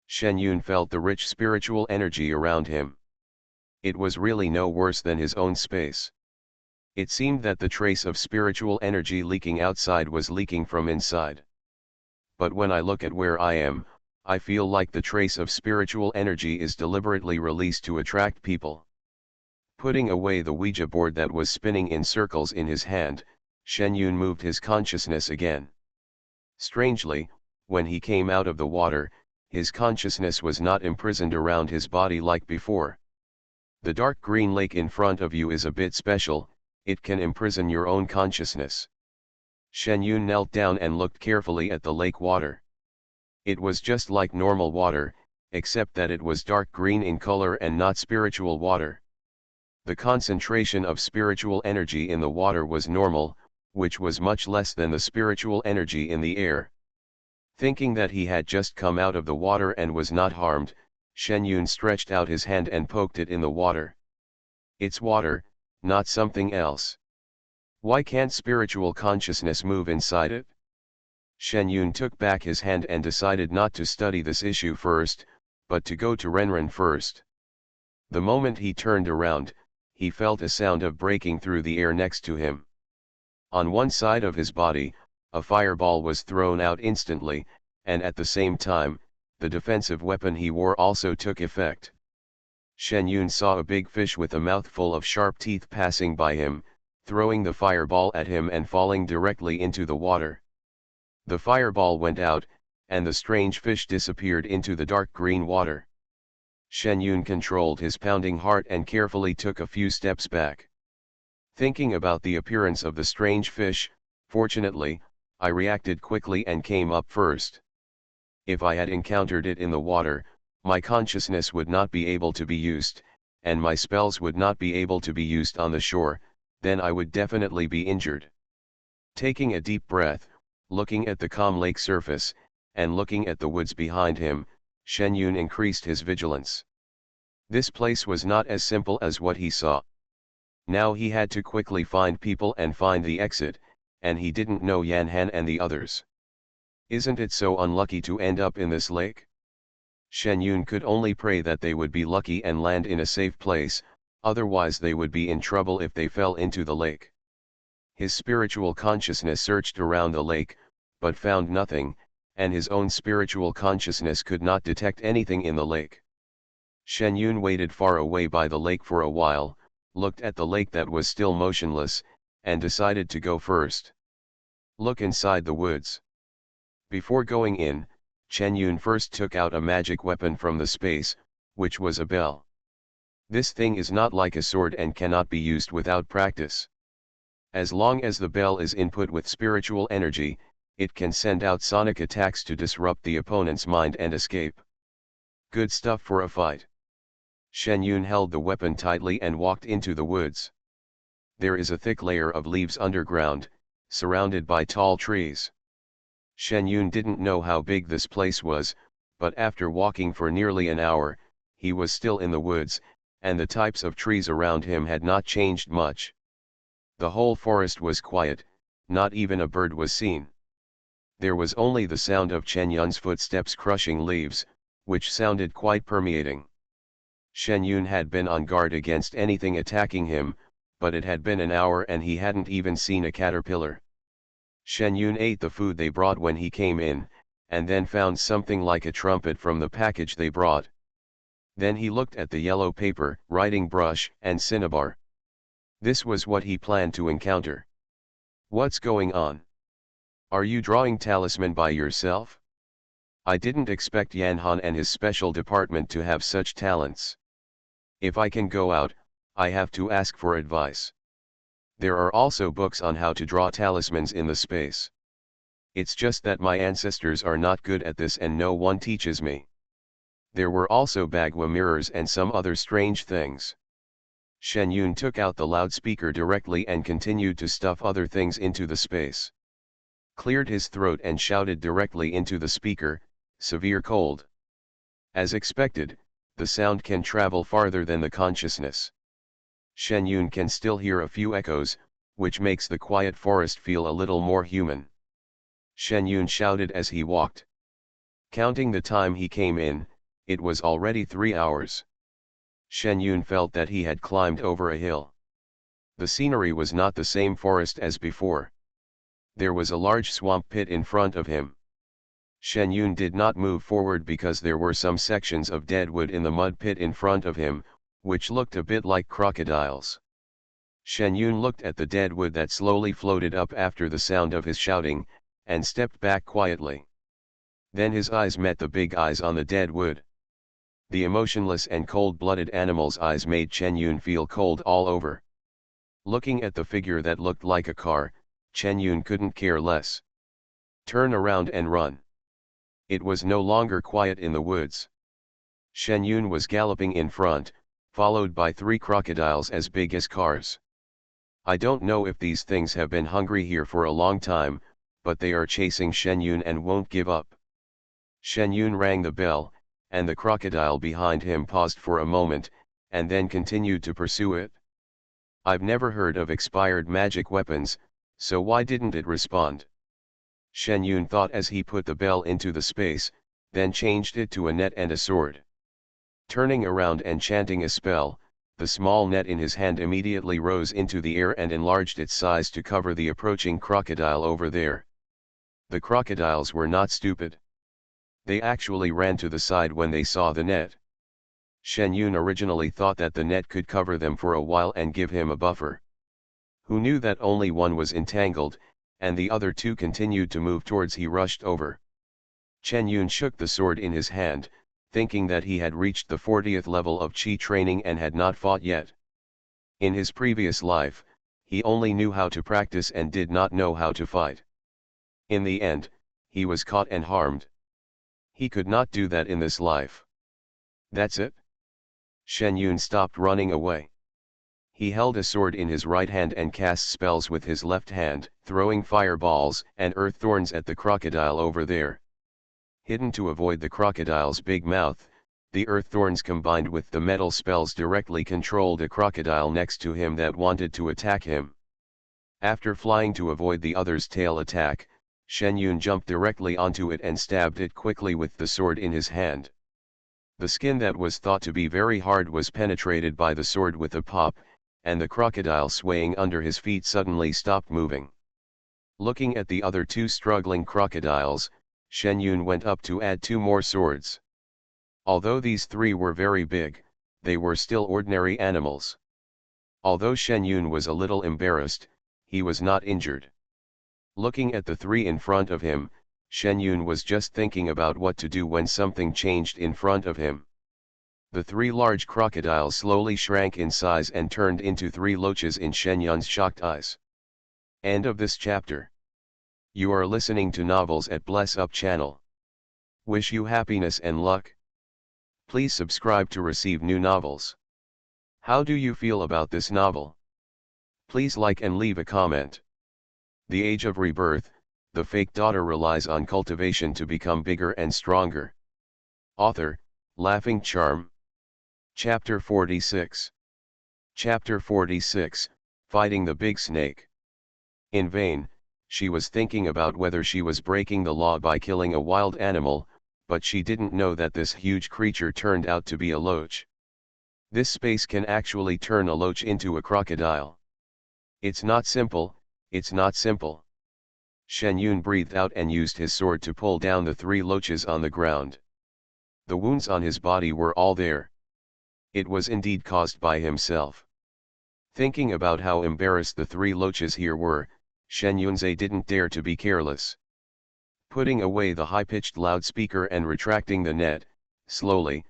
Shen Yun felt the rich spiritual energy around him. It was really no worse than his own space. It seemed that the trace of spiritual energy leaking outside was leaking from inside. But when I look at where I am, I feel like the trace of spiritual energy is deliberately released to attract people. Putting away the Ouija board that was spinning in circles in his hand, Shen Yun moved his consciousness again. Strangely, when he came out of the water, his consciousness was not imprisoned around his body like before. The dark green lake in front of you is a bit special, it can imprison your own consciousness. Shen Yun knelt down and looked carefully at the lake water. It was just like normal water, except that it was dark green in color and not spiritual water. The concentration of spiritual energy in the water was normal, which was much less than the spiritual energy in the air. Thinking that he had just come out of the water and was not harmed, Shen Yun stretched out his hand and poked it in the water. It's water, not something else. Why can't spiritual consciousness move inside it? Shen Yun took back his hand and decided not to study this issue first, but to go to Renren first. The moment he turned around, he felt a sound of breaking through the air next to him. On one side of his body, a fireball was thrown out instantly, and at the same time, the defensive weapon he wore also took effect. Shen Yun saw a big fish with a mouthful of sharp teeth passing by him, throwing the fireball at him and falling directly into the water. The fireball went out, and the strange fish disappeared into the dark green water. Shen Yun controlled his pounding heart and carefully took a few steps back. Thinking about the appearance of the strange fish, fortunately, I reacted quickly and came up first. If I had encountered it in the water, my consciousness would not be able to be used, and my spells would not be able to be used on the shore, then I would definitely be injured. Taking a deep breath, looking at the calm lake surface, and looking at the woods behind him, Shen Yun increased his vigilance. This place was not as simple as what he saw. Now he had to quickly find people and find the exit, and he didn't know Yan Han and the others. Isn't it so unlucky to end up in this lake? Shen Yun could only pray that they would be lucky and land in a safe place, otherwise they would be in trouble if they fell into the lake. His spiritual consciousness searched around the lake, but found nothing, and his own spiritual consciousness could not detect anything in the lake. Shen Yun waited far away by the lake for a while, looked at the lake that was still motionless, and decided to go first. Look inside the woods. Before going in, Chen Yun first took out a magic weapon from the space, which was a bell. This thing is not like a sword and cannot be used without practice. As long as the bell is input with spiritual energy, it can send out sonic attacks to disrupt the opponent's mind and escape. Good stuff for a fight. Shen Yun held the weapon tightly and walked into the woods. There is a thick layer of leaves underground, surrounded by tall trees. Shen Yun didn't know how big this place was, but after walking for nearly an hour, he was still in the woods, and the types of trees around him had not changed much. The whole forest was quiet, not even a bird was seen. There was only the sound of Chen Yun's footsteps crushing leaves, which sounded quite permeating. Shen Yun had been on guard against anything attacking him, but it had been an hour and he hadn't even seen a caterpillar. Shen Yun ate the food they brought when he came in, and then found something like a trumpet from the package they brought. Then he looked at the yellow paper, writing brush, and cinnabar. This was what he planned to encounter. What's going on? Are you drawing talisman by yourself? I didn't expect Yanhan and his special department to have such talents. If I can go out, I have to ask for advice. There are also books on how to draw talismans in the space. It's just that my ancestors are not good at this and no one teaches me. There were also Bagua mirrors and some other strange things. Shen Yun took out the loudspeaker directly and continued to stuff other things into the space. Cleared his throat and shouted directly into the speaker, "Severe cold." As expected, the sound can travel farther than the consciousness. Shen Yun can still hear a few echoes, which makes the quiet forest feel a little more human. Shen Yun shouted as he walked. Counting the time he came in, it was already 3 hours. Shen Yun felt that he had climbed over a hill. The scenery was not the same forest as before. There was a large swamp pit in front of him. Shen Yun did not move forward because there were some sections of dead wood in the mud pit in front of him, which looked a bit like crocodiles. Shen Yun looked at the dead wood that slowly floated up after the sound of his shouting, and stepped back quietly. Then his eyes met the big eyes on the dead wood. The emotionless and cold-blooded animal's eyes made Shen Yun feel cold all over. Looking at the figure that looked like a car, Shen Yun couldn't care less. Turn around and run. It was no longer quiet in the woods. Shen Yun was galloping in front, followed by 3 crocodiles as big as cars. I don't know if these things have been hungry here for a long time, but they are chasing Shen Yun and won't give up. Shen Yun rang the bell, and the crocodile behind him paused for a moment, and then continued to pursue it. I've never heard of expired magic weapons, so why didn't it respond? Shen Yun thought as he put the bell into the space, then changed it to a net and a sword. Turning around and chanting a spell, the small net in his hand immediately rose into the air and enlarged its size to cover the approaching crocodile over there. The crocodiles were not stupid. They actually ran to the side when they saw the net. Shen Yun originally thought that the net could cover them for a while and give him a buffer. Who knew that only one was entangled, and the other 2 continued to move towards he rushed over. Shen Yun shook the sword in his hand, thinking that he had reached the 40th level of Qi training and had not fought yet. In his previous life, he only knew how to practice and did not know how to fight. In the end, he was caught and harmed. He could not do that in this life. That's it? Shen Yun stopped running away. He held a sword in his right hand and cast spells with his left hand, throwing fireballs and earth thorns at the crocodile over there. Hidden to avoid the crocodile's big mouth, the earth thorns combined with the metal spells directly controlled a crocodile next to him that wanted to attack him. After flying to avoid the other's tail attack, Shen Yun jumped directly onto it and stabbed it quickly with the sword in his hand. The skin that was thought to be very hard was penetrated by the sword with a pop, and the crocodile swaying under his feet suddenly stopped moving. Looking at the other 2 struggling crocodiles, Shen Yun went up to add 2 more swords. Although these 3 were very big, they were still ordinary animals. Although Shen Yun was a little embarrassed, he was not injured. Looking at the 3 in front of him, Shen Yun was just thinking about what to do when something changed in front of him. The 3 large crocodiles slowly shrank in size and turned into 3 loaches in Shen Yun's shocked eyes. End of this chapter. You are listening to Novels at Bless Up channel. Wish you happiness and luck. Please subscribe to receive new novels. How do you feel about this novel? Please like and leave a comment. The Age of Rebirth, the fake daughter relies on cultivation to become bigger and stronger. Author, Laughing Charm. Chapter 46. Chapter 46, Fighting the Big Snake. In vain, she was thinking about whether she was breaking the law by killing a wild animal, but she didn't know that this huge creature turned out to be a loach. This space can actually turn a loach into a crocodile. It's not simple, it's not simple. Shen Yun breathed out and used his sword to pull down the 3 loaches on the ground. The wounds on his body were all there. It was indeed caused by himself. Thinking about how embarrassed the 3 loaches here were, Shen Yunzhe didn't dare to be careless. Putting away the high-pitched loudspeaker and retracting the net, slowly,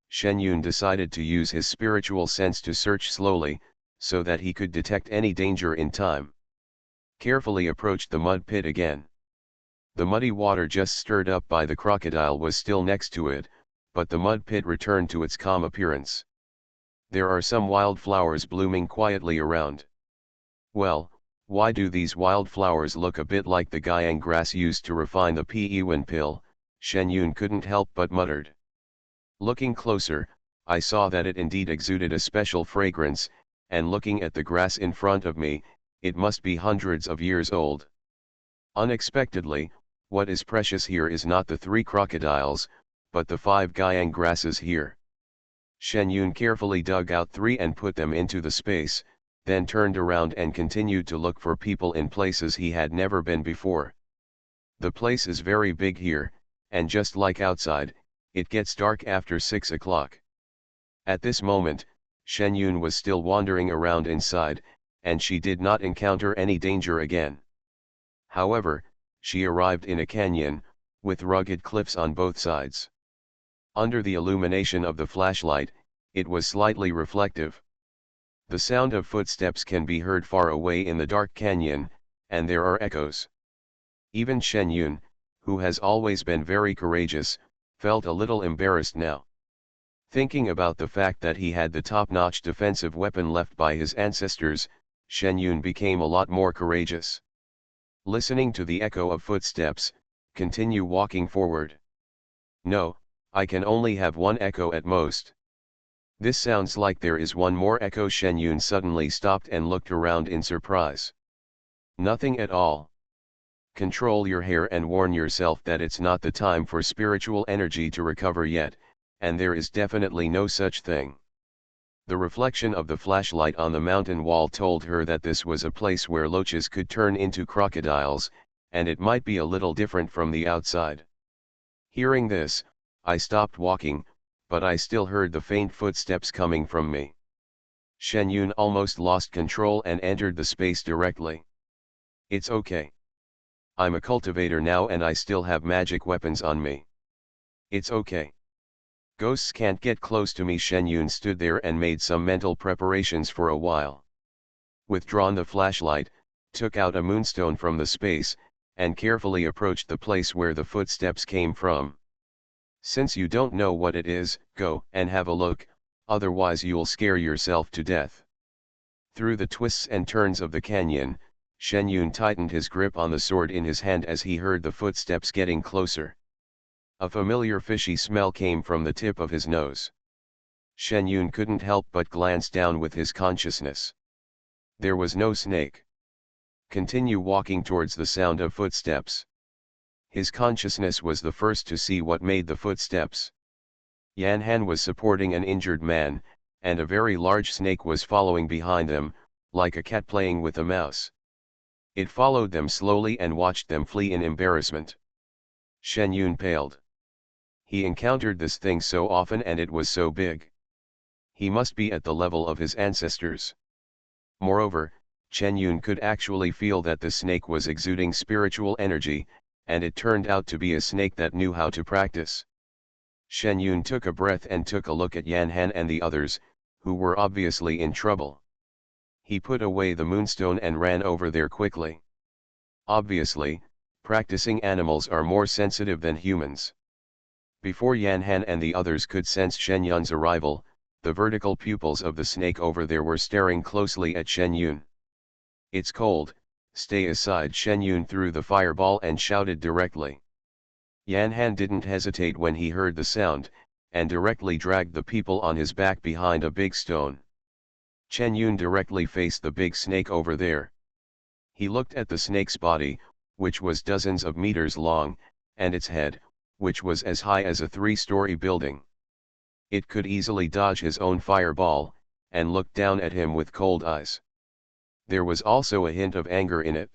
Shen Yun decided to use his spiritual sense to search slowly, so that he could detect any danger in time. Carefully approached the mud pit again. The muddy water just stirred up by the crocodile was still next to it, but the mud pit returned to its calm appearance. There are some wildflowers blooming quietly around. Well, why do these wildflowers look a bit like the Guiyang grass used to refine the Pewen pill? Shen Yun couldn't help but muttered. Looking closer, I saw that it indeed exuded a special fragrance, and looking at the grass in front of me, it must be hundreds of years old. Unexpectedly, what is precious here is not the 3 crocodiles, but the 5 Guiyang grasses here. Shen Yun carefully dug out 3 and put them into the space, then turned around and continued to look for people in places he had never been before. The place is very big here, and just like outside, it gets dark after 6 o'clock. At this moment, Shen Yun was still wandering around inside, and she did not encounter any danger again. However, she arrived in a canyon, with rugged cliffs on both sides. Under the illumination of the flashlight, it was slightly reflective. The sound of footsteps can be heard far away in the dark canyon, and there are echoes. Even Shen Yun, who has always been very courageous, felt a little embarrassed now. Thinking about the fact that he had the top-notch defensive weapon left by his ancestors, Shen Yun became a lot more courageous. Listening to the echo of footsteps, continue walking forward. No, I can only have one echo at most. This sounds like there is one more echo. Shen Yun suddenly stopped and looked around in surprise. Nothing at all. Control your hair and warn yourself that it's not the time for spiritual energy to recover yet, and there is definitely no such thing. The reflection of the flashlight on the mountain wall told her that this was a place where loaches could turn into crocodiles, and it might be a little different from the outside. Hearing this, I stopped walking, but I still heard the faint footsteps coming from me. Shen Yun almost lost control and entered the space directly. It's okay. I'm a cultivator now and I still have magic weapons on me. It's okay. Ghosts can't get close to me. Shen Yun stood there and made some mental preparations for a while. Withdrawn the flashlight, took out a moonstone from the space, and carefully approached the place where the footsteps came from. Since you don't know what it is, go and have a look, otherwise you'll scare yourself to death. Through the twists and turns of the canyon, Shen Yun tightened his grip on the sword in his hand as he heard the footsteps getting closer. A familiar fishy smell came from the tip of his nose. Shen Yun couldn't help but glance down with his consciousness. There was no snake. Continue walking towards the sound of footsteps. His consciousness was the first to see what made the footsteps. Yan Han was supporting an injured man, and a very large snake was following behind them, like a cat playing with a mouse. It followed them slowly and watched them flee in embarrassment. Shen Yun paled. He encountered this thing so often and it was so big. He must be at the level of his ancestors. Moreover, Shen Yun could actually feel that the snake was exuding spiritual energy, and it turned out to be a snake that knew how to practice. Shen Yun took a breath and took a look at Yan Han and the others, who were obviously in trouble. He put away the moonstone and ran over there quickly. Obviously, practicing animals are more sensitive than humans. Before Yan Han and the others could sense Shen Yun's arrival, the vertical pupils of the snake over there were staring closely at Shen Yun. It's cold, stay aside. Shen Yun threw the fireball and shouted directly. Yan Han didn't hesitate when he heard the sound, and directly dragged the people on his back behind a big stone. Shen Yun directly faced the big snake over there. He looked at the snake's body, which was dozens of meters long, and its head, which was as high as a 3-story building. It could easily dodge his own fireball, and looked down at him with cold eyes. There was also a hint of anger in it.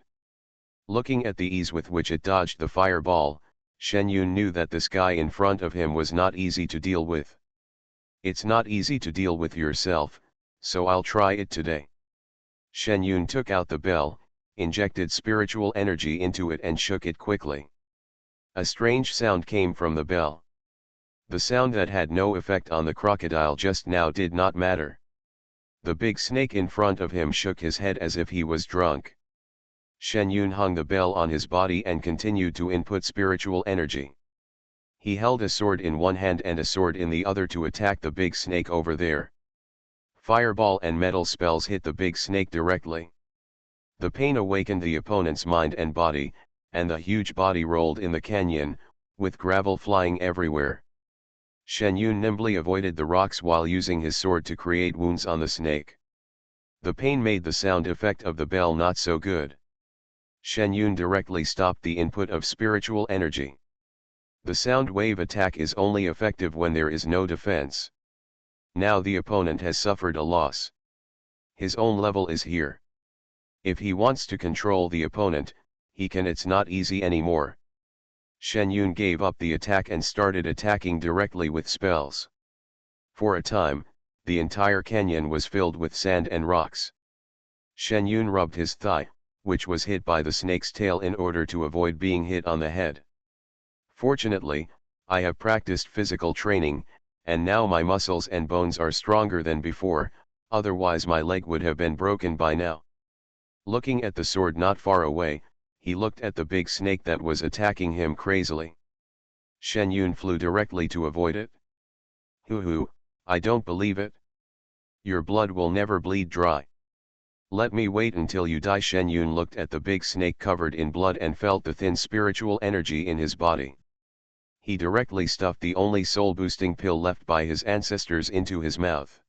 Looking at the ease with which it dodged the fireball, Shen Yun knew that this guy in front of him was not easy to deal with. It's not easy to deal with yourself, so I'll try it today. Shen Yun took out the bell, injected spiritual energy into it and shook it quickly. A strange sound came from the bell. The sound that had no effect on the crocodile just now did not matter. The big snake in front of him shook his head as if he was drunk. Shen Yun hung the bell on his body and continued to input spiritual energy. He held a sword in one hand and a sword in the other to attack the big snake over there. Fireball and metal spells hit the big snake directly. The pain awakened the opponent's mind and body, and the huge body rolled in the canyon, with gravel flying everywhere. Shen Yun nimbly avoided the rocks while using his sword to create wounds on the snake. The pain made the sound effect of the bell not so good. Shen Yun directly stopped the input of spiritual energy. The sound wave attack is only effective when there is no defense. Now the opponent has suffered a loss. His own level is here. If he wants to control the opponent, he can. It's not easy anymore. Shen Yun gave up the attack and started attacking directly with spells. For a time, the entire canyon was filled with sand and rocks. Shen Yun rubbed his thigh, which was hit by the snake's tail, in order to avoid being hit on the head. Fortunately, I have practiced physical training, and now my muscles and bones are stronger than before, otherwise my leg would have been broken by now. Looking at the sword not far away, he looked at the big snake that was attacking him crazily. Shen Yun flew directly to avoid it. Hoo, I don't believe it. Your blood will never bleed dry. Let me wait until you die. Shen Yun looked at the big snake covered in blood and felt the thin spiritual energy in his body. He directly stuffed the only soul-boosting pill left by his ancestors into his mouth.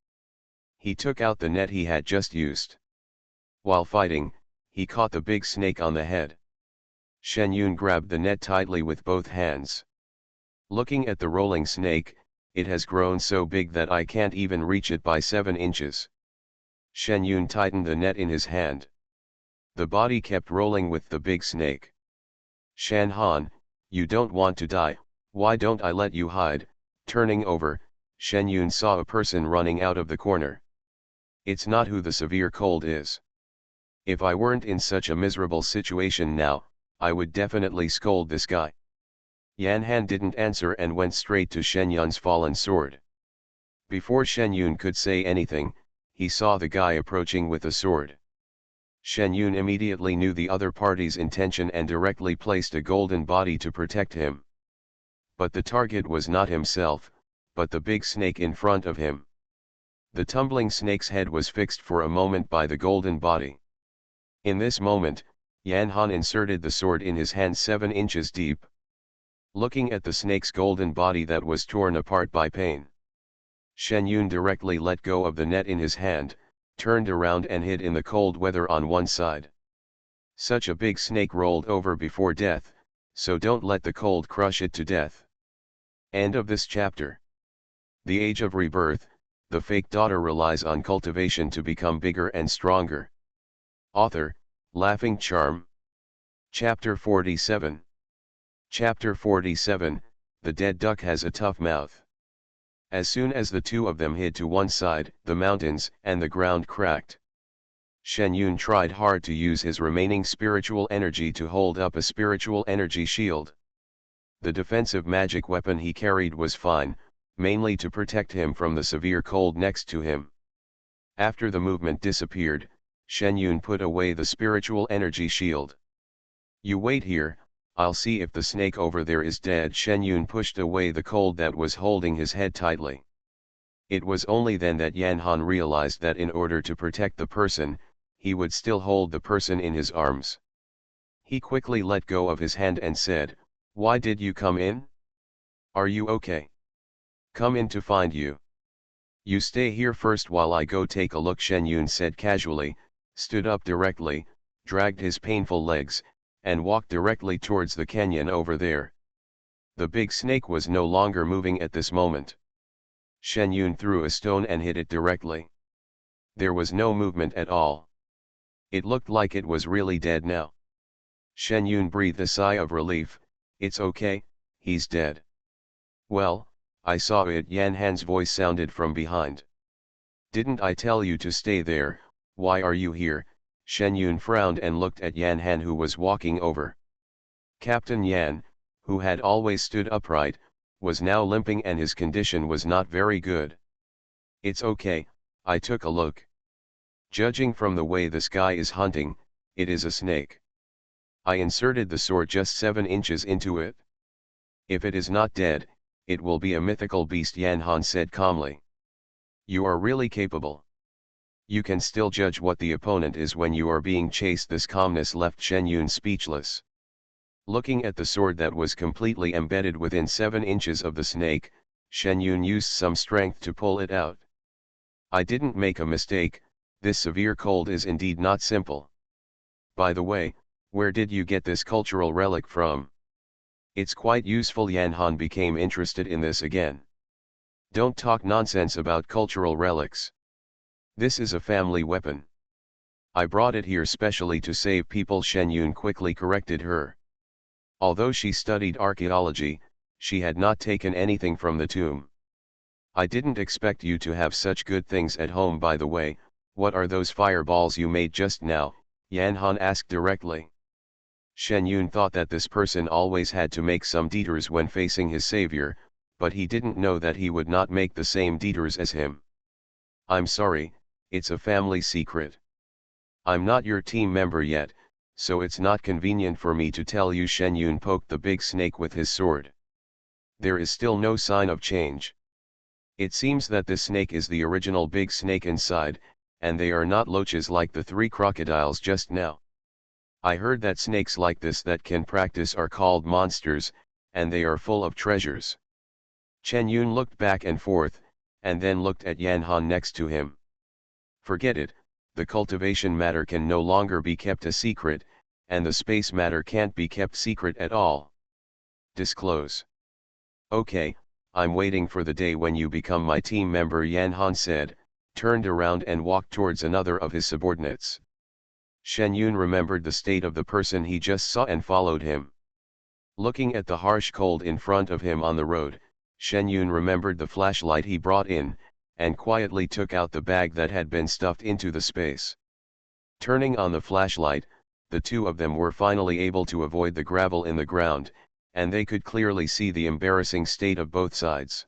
He took out the net he had just used. While fighting, he caught the big snake on the head. Shen Yun grabbed the net tightly with both hands. Looking at the rolling snake, it has grown so big that I can't even reach it by 7 inches. Shen Yun tightened the net in his hand. The body kept rolling with the big snake. Shan Han, you don't want to die, why don't I let you hide? Turning over, Shen Yun saw a person running out of the corner. It's not who the severe cold is. If I weren't in such a miserable situation now, I would definitely scold this guy. Yan Han didn't answer and went straight to Shen Yun's fallen sword. Before Shen Yun could say anything, he saw the guy approaching with a sword. Shen Yun immediately knew the other party's intention and directly placed a golden body to protect him. But the target was not himself, but the big snake in front of him. The tumbling snake's head was fixed for a moment by the golden body. In this moment, Yan Han inserted the sword in his hand 7 inches deep. Looking at the snake's golden body that was torn apart by pain, Shen Yun directly let go of the net in his hand, turned around and hid in the cold weather on one side. Such a big snake rolled over before death, so don't let the cold crush it to death. End of this chapter. The Age of Rebirth, the fake daughter relies on cultivation to become bigger and stronger. Author, Laughing Charm. Chapter 47. Chapter 47, The Dead Duck Has a Tough Mouth. As soon as the two of them hid to one side, the mountains and the ground cracked. Shen Yun tried hard to use his remaining spiritual energy to hold up a spiritual energy shield. The defensive magic weapon he carried was fine, mainly to protect him from the severe cold next to him. After the movement disappeared, Shen Yun put away the spiritual energy shield. You wait here, I'll see if the snake over there is dead. Shen Yun pushed away the cold that was holding his head tightly. It was only then that Yan Han realized that in order to protect the person, he would still hold the person in his arms. He quickly let go of his hand and said, "Why did you come in? Are you okay? Come in to find you. You stay here first while I go take a look." Shen Yun said casually, stood up directly, dragged his painful legs, and walked directly towards the canyon over there. The big snake was no longer moving at this moment. Shen Yun threw a stone and hit it directly. There was no movement at all. It looked like it was really dead now. Shen Yun breathed a sigh of relief. It's okay, he's dead. Well, I saw it. Yan Han's voice sounded from behind. Didn't I tell you to stay there? Why are you here? Shen Yun frowned and looked at Yan Han, who was walking over. Captain Yan, who had always stood upright, was now limping and his condition was not very good. It's okay, I took a look. Judging from the way this guy is hunting, it is a snake. I inserted the sword just 7 inches into it. If it is not dead, it will be a mythical beast, Yan Han said calmly. You are really capable. You can still judge what the opponent is when you are being chased. This calmness left Shen Yun speechless. Looking at the sword that was completely embedded within 7 inches of the snake, Shen Yun used some strength to pull it out. I didn't make a mistake, this severe cold is indeed not simple. By the way, where did you get this cultural relic from? It's quite useful. Yan Han became interested in this again. Don't talk nonsense about cultural relics. This is a family weapon. I brought it here specially to save people. Shen Yun quickly corrected her. Although she studied archaeology, she had not taken anything from the tomb. I didn't expect you to have such good things at home. By the way, what are those fireballs you made just now? Yan Han asked directly. Shen Yun thought that this person always had to make some detours when facing his savior, but he didn't know that he would not make the same detours as him. I'm sorry, it's a family secret. I'm not your team member yet, so it's not convenient for me to tell you. Shen Yun poked the big snake with his sword. There is still no sign of change. It seems that this snake is the original big snake inside, and they are not loaches like the 3 crocodiles just now. I heard that snakes like this that can practice are called monsters, and they are full of treasures. Shen Yun looked back and forth, and then looked at Yan Han next to him. Forget it, the cultivation matter can no longer be kept a secret, and the space matter can't be kept secret at all. Disclose. Okay, I'm waiting for the day when you become my team member, Yan Han said, turned around and walked towards another of his subordinates. Shen Yun remembered the state of the person he just saw and followed him. Looking at the harsh cold in front of him on the road, Shen Yun remembered the flashlight he brought in, and quietly took out the bag that had been stuffed into the space. Turning on the flashlight, the two of them were finally able to avoid the gravel in the ground, and they could clearly see the embarrassing state of both sides.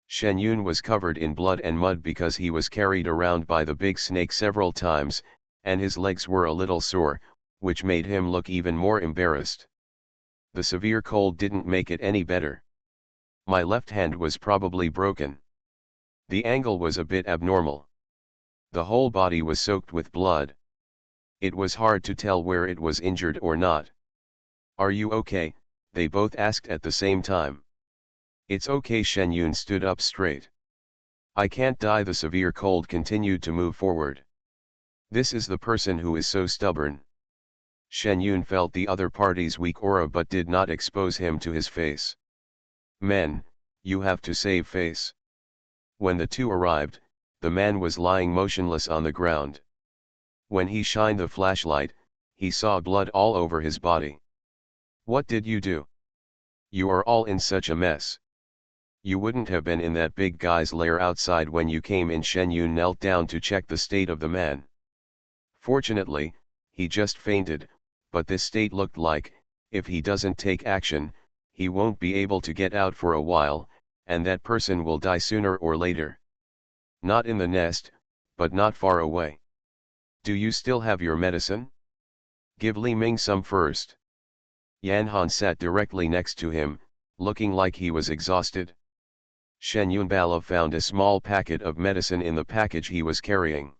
Shen Yun was covered in blood and mud because he was carried around by the big snake several times, and his legs were a little sore, which made him look even more embarrassed. The severe cold didn't make it any better. My left hand was probably broken. The angle was a bit abnormal. The whole body was soaked with blood. It was hard to tell where it was injured or not. Are you okay? They both asked at the same time. It's okay. Shen Yun stood up straight. I can't die. The severe cold continued to move forward. This is the person who is so stubborn. Shen Yun felt the other party's weak aura but did not expose him to his face. Men, you have to save face. When the two arrived, the man was lying motionless on the ground. When he shined the flashlight, he saw blood all over his body. What did you do? You are all in such a mess. You wouldn't have been in that big guy's lair outside when you came in. Shen Yun knelt down to check the state of the man. Fortunately, he just fainted, but this state looked like, if he doesn't take action, he won't be able to get out for a while, and that person will die sooner or later. Not in the nest, but not far away. Do you still have your medicine? Give Li Ming some first. Yan Han sat directly next to him, looking like he was exhausted. Shen Yunbala found a small packet of medicine in the package he was carrying.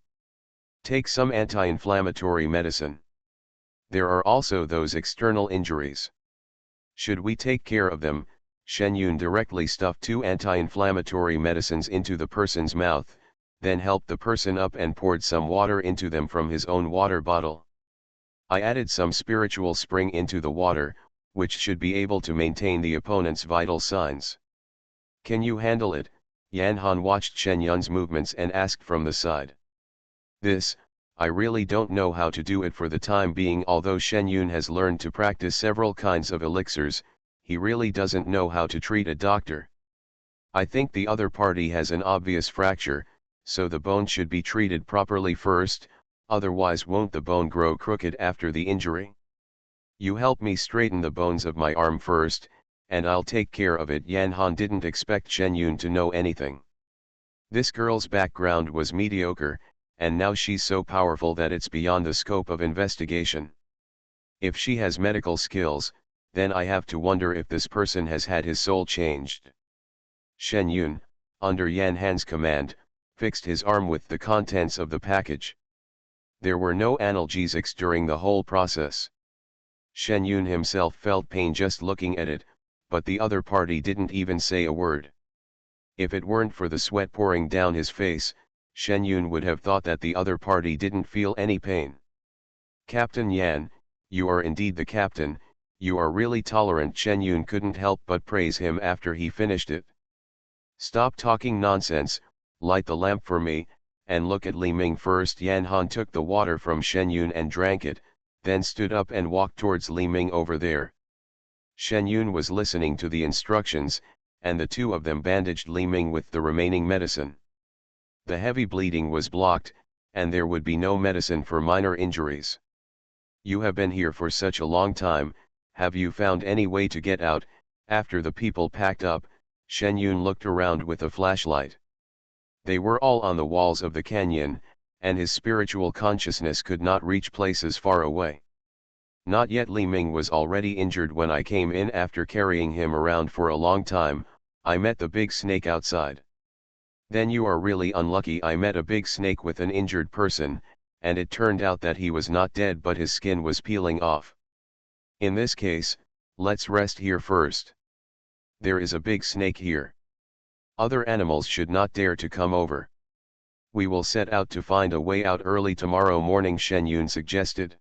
Take some anti-inflammatory medicine. There are also those external injuries. Should we take care of them? Shen Yun directly stuffed 2 anti-inflammatory medicines into the person's mouth, then helped the person up and poured some water into them from his own water bottle. I added some spiritual spring into the water, which should be able to maintain the opponent's vital signs. Can you handle it? Yan Han watched Shen Yun's movements and asked from the side. I really don't know how to do it for the time being. Although Shen Yun has learned to practice several kinds of elixirs, he really doesn't know how to treat a doctor. I think the other party has an obvious fracture, so the bone should be treated properly first, Otherwise won't the bone grow crooked after the injury? You help me straighten the bones of my arm first, and I'll take care of it. Yan Han didn't expect Shen Yun to know anything. This girl's background was mediocre, and now she's so powerful that it's beyond the scope of investigation. If she has medical skills, then I have to wonder if this person has had his soul changed. Shen Yun, under Yan Han's command, fixed his arm with the contents of the package. There were no analgesics during the whole process. Shen Yun himself felt pain just looking at it, but the other party didn't even say a word. If it weren't for the sweat pouring down his face, Shen Yun would have thought that the other party didn't feel any pain. Captain Yan, you are indeed the captain, you are really tolerant. Shen Yun couldn't help but praise him after he finished it. Stop talking nonsense, light the lamp for me, and look at Li Ming first. Yan Han took the water from Shen Yun and drank it, then stood up and walked towards Li Ming over there. Shen Yun was listening to the instructions, and the two of them bandaged Li Ming with the remaining medicine. The heavy bleeding was blocked, and there would be no medicine for minor injuries. You have been here for such a long time, have you found any way to get out? After the people packed up, Shen Yun looked around with a flashlight. They were all on the walls of the canyon, and his spiritual consciousness could not reach places far away. Not yet. Li Ming was already injured when I came in. After carrying him around for a long time, I met the big snake outside. Then you are really unlucky. I met a big snake with an injured person, and it turned out that he was not dead but his skin was peeling off. In this case, let's rest here first. There is a big snake here. Other animals should not dare to come over. We will set out to find a way out early tomorrow morning, Shen Yun suggested.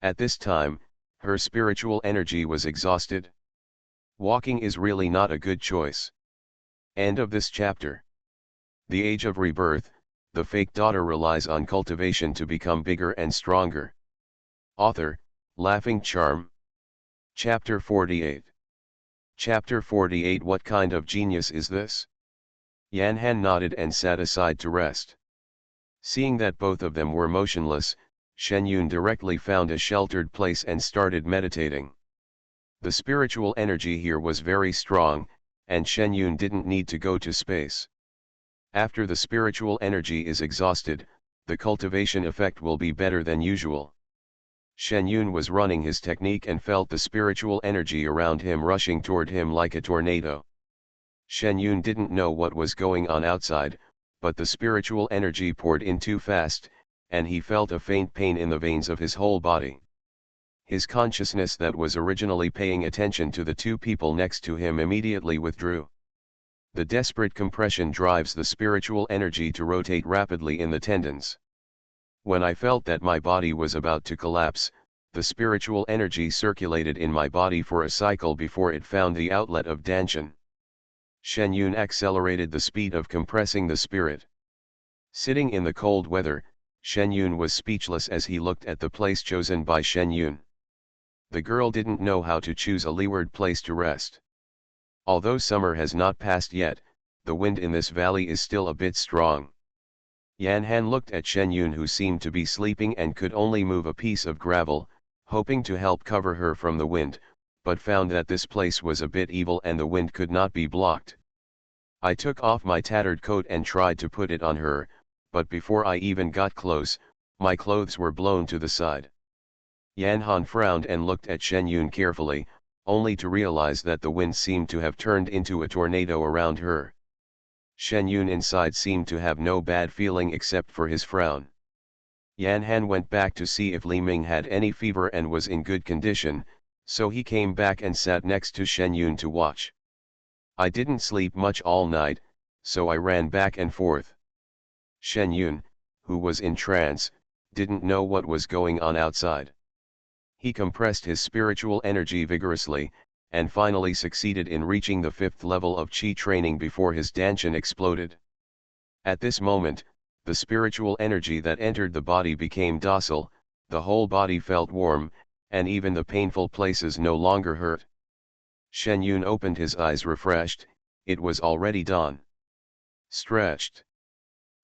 At this time, her spiritual energy was exhausted. Walking is really not a good choice. End of this chapter. The Age of Rebirth, the fake daughter relies on cultivation to become bigger and stronger. Author, Laughing Charm. Chapter 48. Chapter 48. What kind of genius is this? Yan Han nodded and sat aside to rest. Seeing that both of them were motionless, Shen Yun directly found a sheltered place and started meditating. The spiritual energy here was very strong, and Shen Yun didn't need to go to space. After the spiritual energy is exhausted, the cultivation effect will be better than usual. Shen Yun was running his technique and felt the spiritual energy around him rushing toward him like a tornado. Shen Yun didn't know what was going on outside, but the spiritual energy poured in too fast, and he felt a faint pain in the veins of his whole body. His consciousness that was originally paying attention to the two people next to him immediately withdrew. The desperate compression drives the spiritual energy to rotate rapidly in the tendons. When I felt that my body was about to collapse, the spiritual energy circulated in my body for a cycle before it found the outlet of Danshan. Shen Yun accelerated the speed of compressing the spirit. Sitting in the cold weather, Shen Yun was speechless as he looked at the place chosen by Shen Yun. The girl didn't know how to choose a leeward place to rest. Although summer has not passed yet, the wind in this valley is still a bit strong. Yan Han looked at Shen Yun, who seemed to be sleeping and could only move a piece of gravel, hoping to help cover her from the wind, but found that this place was a bit evil and the wind could not be blocked. I took off my tattered coat and tried to put it on her, but before I even got close, my clothes were blown to the side. Yan Han frowned and looked at Shen Yun carefully, only to realize that the wind seemed to have turned into a tornado around her. Shen Yun inside seemed to have no bad feeling except for his frown. Yan Han went back to see if Li Ming had any fever and was in good condition, so he came back and sat next to Shen Yun to watch. I didn't sleep much all night, so I ran back and forth. Shen Yun, who was in trance, didn't know what was going on outside. He compressed his spiritual energy vigorously, and finally succeeded in reaching the 5th level of Qi training before his Danshan exploded. At this moment, the spiritual energy that entered the body became docile, the whole body felt warm, and even the painful places no longer hurt. Shen Yun opened his eyes refreshed, it was already dawn. Stretched.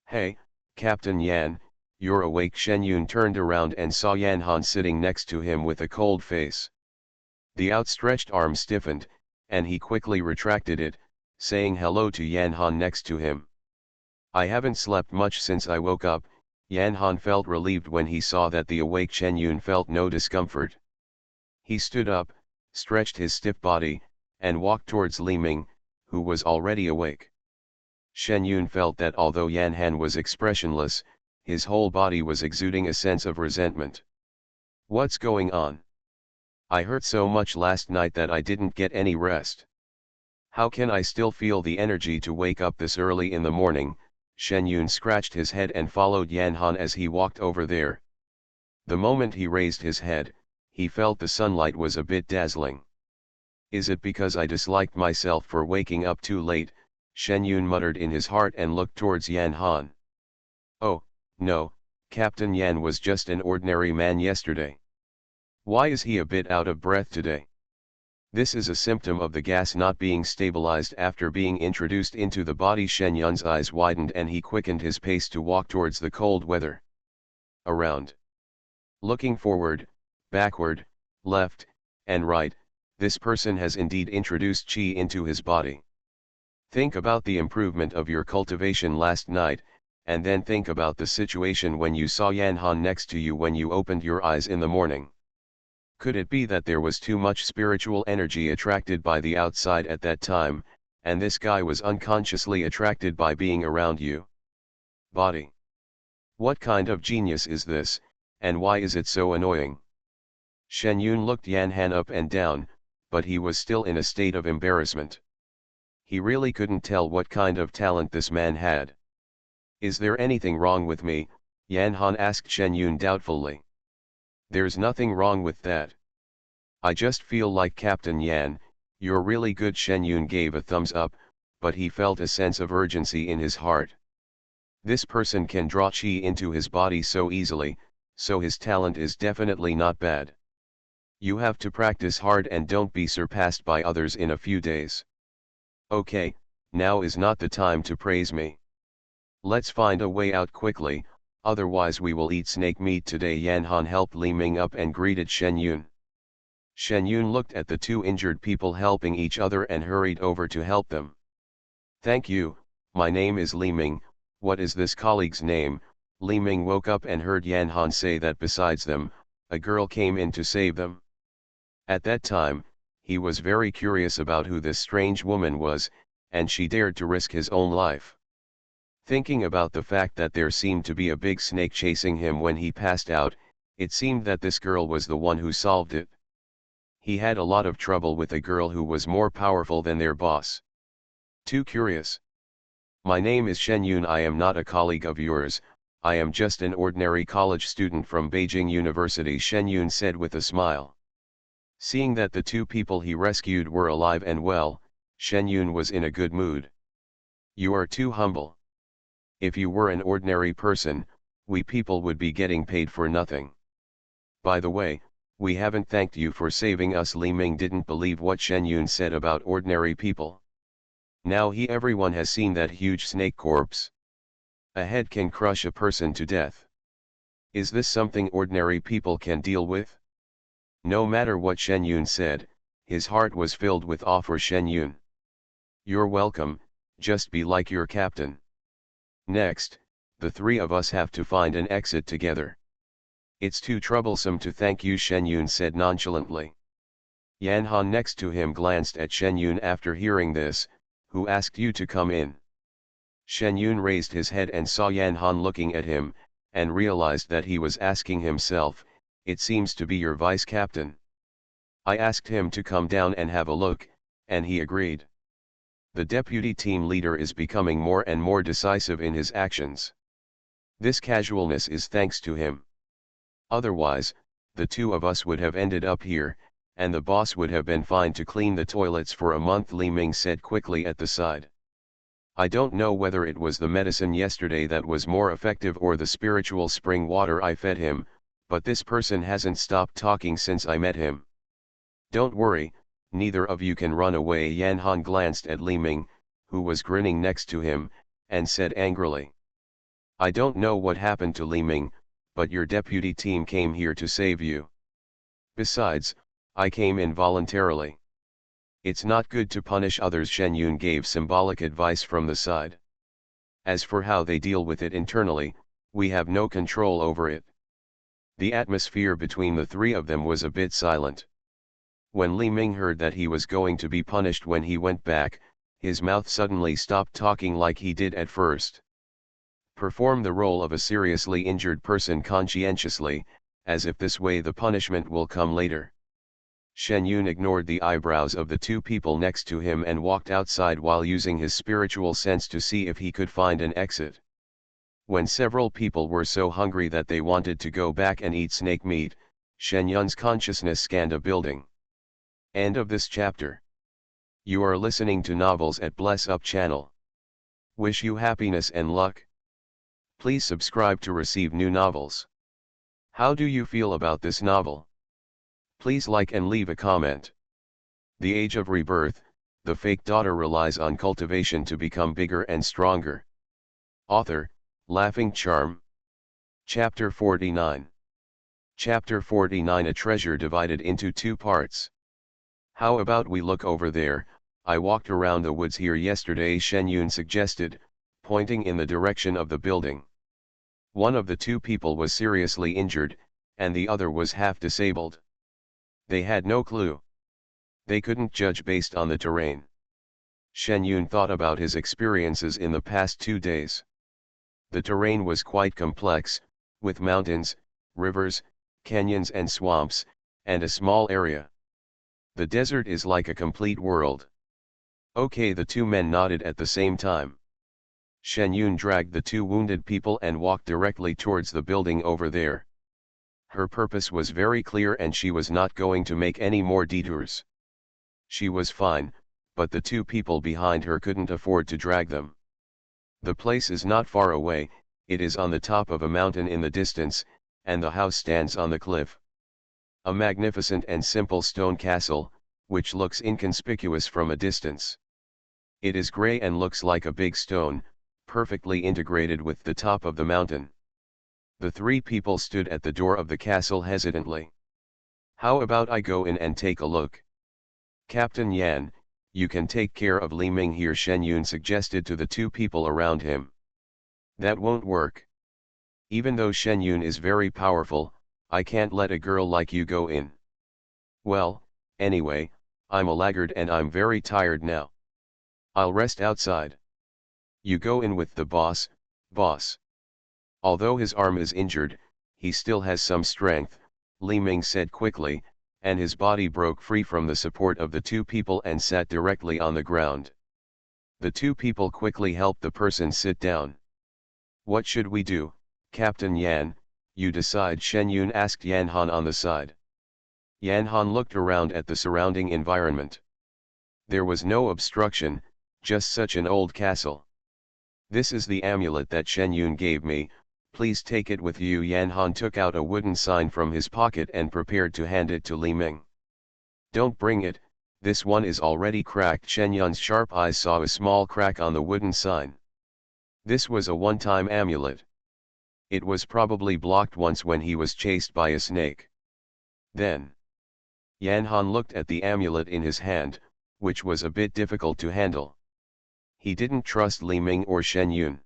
Hey, Captain Yan, "You're awake." Shen Yun turned around and saw Yan Han sitting next to him with a cold face. The outstretched arm stiffened, and he quickly retracted it, saying hello to Yan Han next to him. "I haven't slept much since I woke up." Yan Han felt relieved when he saw that the awake Shen Yun felt no discomfort. He stood up, stretched his stiff body, and walked towards Li Ming, who was already awake. Shen Yun felt that although Yan Han was expressionless, his whole body was exuding a sense of resentment. "What's going on? I hurt so much last night that I didn't get any rest. How can I still feel the energy to wake up this early in the morning?" Shen Yun scratched his head and followed Yan Han as he walked over there. The moment he raised his head, he felt the sunlight was a bit dazzling. "Is it because I disliked myself for waking up too late?" Shen Yun muttered in his heart and looked towards Yan Han. "Oh, no, Captain Yan was just an ordinary man yesterday. Why is he a bit out of breath today? This is a symptom of the gas not being stabilized after being introduced into the body." Shen Yun's eyes widened and he quickened his pace to walk towards the cold weather. Around. Looking forward, backward, left, and right, this person has indeed introduced qi into his body. Think about the improvement of your cultivation last night, and then think about the situation when you saw Yan Han next to you when you opened your eyes in the morning. Could it be that there was too much spiritual energy attracted by the outside at that time, and this guy was unconsciously attracted by being around you? Body. What kind of genius is this, and why is it so annoying? Shen Yun looked Yan Han up and down, but he was still in a state of embarrassment. He really couldn't tell what kind of talent this man had. "Is there anything wrong with me?" Yan Han asked Shen Yun doubtfully. "There's nothing wrong with that. I just feel like Captain Yan, you're really good." Shen Yun gave a thumbs up, but he felt a sense of urgency in his heart. This person can draw qi into his body so easily, so his talent is definitely not bad. You have to practice hard and don't be surpassed by others in a few days. Okay, now is not the time to praise me. Let's find a way out quickly, otherwise we will eat snake meat today." Yan Han helped Li Ming up and greeted Shen Yun. Shen Yun looked at the two injured people helping each other and hurried over to help them. "Thank you, my name is Li Ming. What is this colleague's name?" Li Ming woke up and heard Yan Han say that besides them, a girl came in to save them. At that time, he was very curious about who this strange woman was, and she dared to risk his own life. Thinking about the fact that there seemed to be a big snake chasing him when he passed out, it seemed that this girl was the one who solved it. He had a lot of trouble with a girl who was more powerful than their boss. Too curious. "My name is Shen Yun. I am not a colleague of yours, I am just an ordinary college student from Beijing University," Shen Yun said with a smile. Seeing that the two people he rescued were alive and well, Shen Yun was in a good mood. "You are too humble. If you were an ordinary person, we people would be getting paid for nothing. By the way, we haven't thanked you for saving us." Li Ming didn't believe what Shen Yun said about ordinary people. Now everyone has seen that huge snake corpse. A head can crush a person to death. Is this something ordinary people can deal with? No matter what Shen Yun said, his heart was filled with awe for Shen Yun. "You're welcome, just be like your captain. Next, the three of us have to find an exit together." "It's too troublesome to thank you," Shen Yun said nonchalantly. Yan Han next to him glanced at Shen Yun after hearing this. "Who asked you to come in?" Shen Yun raised his head and saw Yan Han looking at him, and realized that he was asking himself, "It seems to be your vice captain. I asked him to come down and have a look, and he agreed." The deputy team leader is becoming more and more decisive in his actions. This casualness is thanks to him. Otherwise, the two of us would have ended up here, and the boss would have been fined to clean the toilets for a month," Li Ming said quickly at the side. "I don't know whether it was the medicine yesterday that was more effective or the spiritual spring water I fed him, but this person hasn't stopped talking since I met him. Don't worry, neither of you can run away." Yan Han glanced at Li Ming, who was grinning next to him, and said angrily. I don't know what happened to Li Ming, but your deputy team came here to save you. Besides, I came in voluntarily. It's not good to punish others. Shen Yun gave symbolic advice from the side. As for how they deal with it internally, we have no control over it. The atmosphere between the three of them was a bit silent. When Li Ming heard that he was going to be punished when he went back, his mouth suddenly stopped talking like he did at first. Perform the role of a seriously injured person conscientiously, as if this way the punishment will come later. Shen Yun ignored the eyebrows of the two people next to him and walked outside while using his spiritual sense to see if he could find an exit. When several people were so hungry that they wanted to go back and eat snake meat, Shen Yun's consciousness scanned a building. End of this chapter. You are listening to Novels at Bless Up channel. Wish you happiness and luck. Please subscribe to receive new novels. How do you feel about this novel? Please like and leave a comment. The Age of Rebirth, the fake daughter relies on cultivation to become bigger and stronger. Author, Laughing Charm. Chapter 49. Chapter 49. A treasure divided into two parts. How about we look over there? I walked around the woods here yesterday, Shen Yun suggested, pointing in the direction of the building. One of the two people was seriously injured, and the other was half disabled. They had no clue. They couldn't judge based on the terrain. Shen Yun thought about his experiences in the past 2 days. The terrain was quite complex, with mountains, rivers, canyons and swamps, and a small area. The desert is like a complete world. Okay, the two men nodded at the same time. Shen Yun dragged the two wounded people and walked directly towards the building over there. Her purpose was very clear and she was not going to make any more detours. She was fine, but the two people behind her couldn't afford to drag them. The place is not far away, it is on the top of a mountain in the distance, and the house stands on the cliff. A magnificent and simple stone castle, which looks inconspicuous from a distance. It is grey and looks like a big stone, perfectly integrated with the top of the mountain. The three people stood at the door of the castle hesitantly. How about I go in and take a look? Captain Yan, you can take care of Li Ming here, Shen Yun suggested to the two people around him. That won't work. Even though Shen Yun is very powerful, I can't let a girl like you go in. Well, anyway, I'm a laggard and I'm very tired now. I'll rest outside. You go in with the boss, boss. Although his arm is injured, he still has some strength, Li Ming said quickly, and his body broke free from the support of the two people and sat directly on the ground. The two people quickly helped the person sit down. What should we do, Captain Yan? You decide, Shen Yun asked Yan Han on the side. Yan Han looked around at the surrounding environment. There was no obstruction, just such an old castle. This is the amulet that Shen Yun gave me, please take it with you. Yan Han took out a wooden sign from his pocket and prepared to hand it to Li Ming. Don't bring it, this one is already cracked. Shen Yun's sharp eyes saw a small crack on the wooden sign. This was a one-time amulet. It was probably blocked once when he was chased by a snake. Then, Yan Han looked at the amulet in his hand, which was a bit difficult to handle. He didn't trust Li Ming or Shen Yun.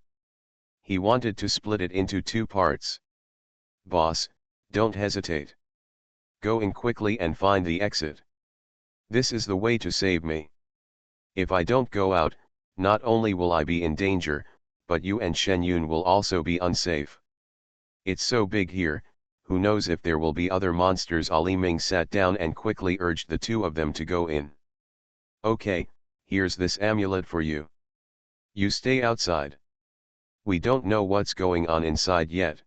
He wanted to split it into two parts. Boss, don't hesitate. Go in quickly and find the exit. This is the way to save me. If I don't go out, not only will I be in danger, but you and Shen Yun will also be unsafe. It's so big here, who knows if there will be other monsters. Li Ming sat down and quickly urged the two of them to go in. Okay, here's this amulet for you. You stay outside. We don't know what's going on inside yet.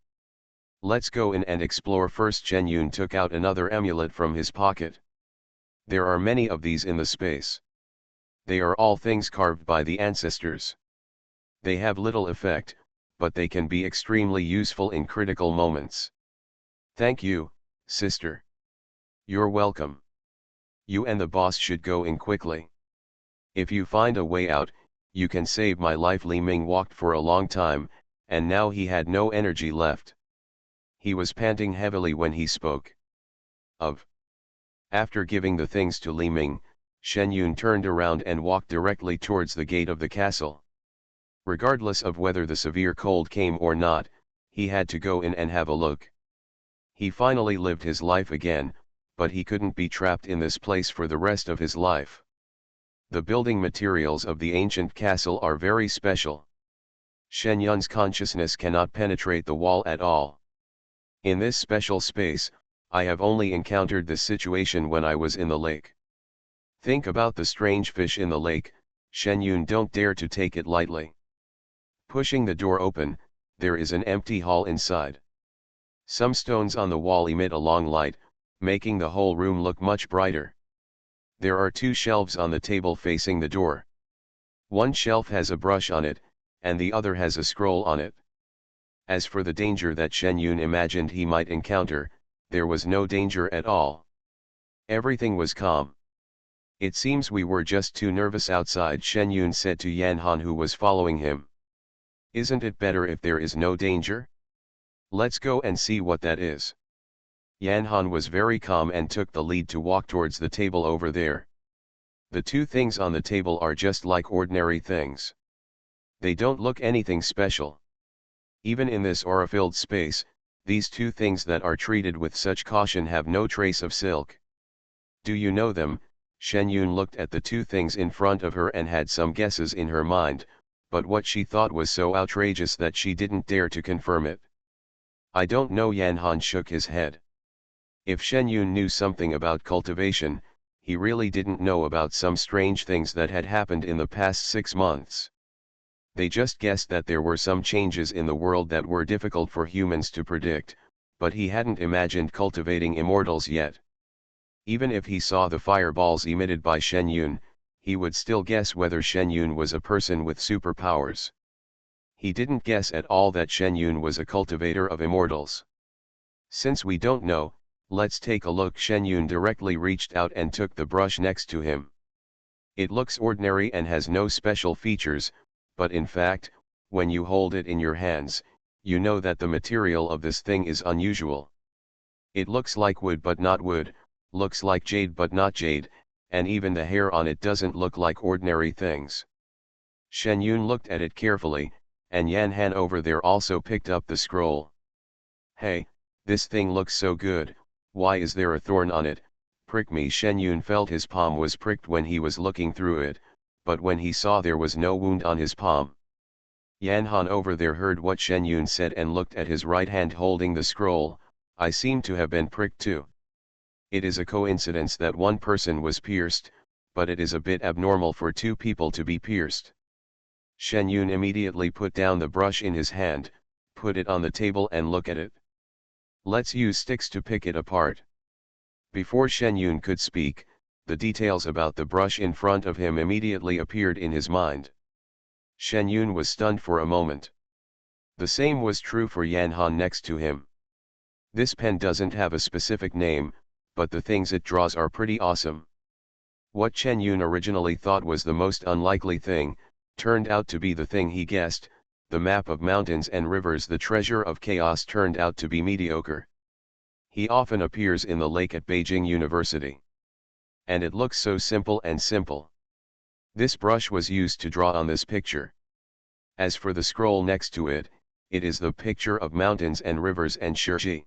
Let's go in and explore first. Shen Yun took out another amulet from his pocket. There are many of these in the space. They are all things carved by the ancestors. They have little effect, but they can be extremely useful in critical moments. Thank you, sister. You're welcome. You and the boss should go in quickly. If you find a way out, you can save my life. Li Ming walked for a long time, and now he had no energy left. He was panting heavily when he spoke. Of. After giving the things to Li Ming, Shen Yun turned around and walked directly towards the gate of the castle. Regardless of whether the severe cold came or not, he had to go in and have a look. He finally lived his life again, but he couldn't be trapped in this place for the rest of his life. The building materials of the ancient castle are very special. Shen Yun's consciousness cannot penetrate the wall at all. In this special space, I have only encountered this situation when I was in the lake. Think about the strange fish in the lake, Shen Yun don't dare to take it lightly. Pushing the door open, there is an empty hall inside. Some stones on the wall emit a long light, making the whole room look much brighter. There are two shelves on the table facing the door. One shelf has a brush on it, and the other has a scroll on it. As for the danger that Shen Yun imagined he might encounter, there was no danger at all. Everything was calm. It seems we were just too nervous outside, Shen Yun said to Yan Han, who was following him. Isn't it better if there is no danger? Let's go and see what that is. Yan Han was very calm and took the lead to walk towards the table over there. The two things on the table are just like ordinary things. They don't look anything special. Even in this aura-filled space, these two things that are treated with such caution have no trace of silk. Do you know them? Shen Yun looked at the two things in front of her and had some guesses in her mind, but what she thought was so outrageous that she didn't dare to confirm it. I don't know. Yan Han shook his head. If Shen Yun knew something about cultivation, he really didn't know about some strange things that had happened in the past 6 months. They just guessed that there were some changes in the world that were difficult for humans to predict, but he hadn't imagined cultivating immortals yet. Even if he saw the fireballs emitted by Shen Yun, he would still guess whether Shen Yun was a person with superpowers. He didn't guess at all that Shen Yun was a cultivator of immortals. Since we don't know, let's take a look. Shen Yun directly reached out and took the brush next to him. It looks ordinary and has no special features, but in fact, when you hold it in your hands, you know that the material of this thing is unusual. It looks like wood but not wood, looks like jade but not jade, and even the hair on it doesn't look like ordinary things. Shen Yun looked at it carefully, and Yan Han over there also picked up the scroll. Hey, this thing looks so good, why is there a thorn on it? Prick me. Shen Yun felt his palm was pricked when he was looking through it, but when he saw there was no wound on his palm. Yan Han over there heard what Shen Yun said and looked at his right hand holding the scroll. I seem to have been pricked too. It is a coincidence that one person was pierced, but it is a bit abnormal for two people to be pierced. Shen Yun immediately put down the brush in his hand, put it on the table and looked at it. Let's use sticks to pick it apart. Before Shen Yun could speak, the details about the brush in front of him immediately appeared in his mind. Shen Yun was stunned for a moment. The same was true for Yan Han next to him. This pen doesn't have a specific name, but the things it draws are pretty awesome. What Shen Yun originally thought was the most unlikely thing, turned out to be the thing he guessed. The map of mountains and rivers, the treasure of chaos, turned out to be mediocre. He often appears in the lake at Beijing University. And it looks so simple and simple. This brush was used to draw on this picture. As for the scroll next to it, it is the picture of mountains and rivers and Shiji.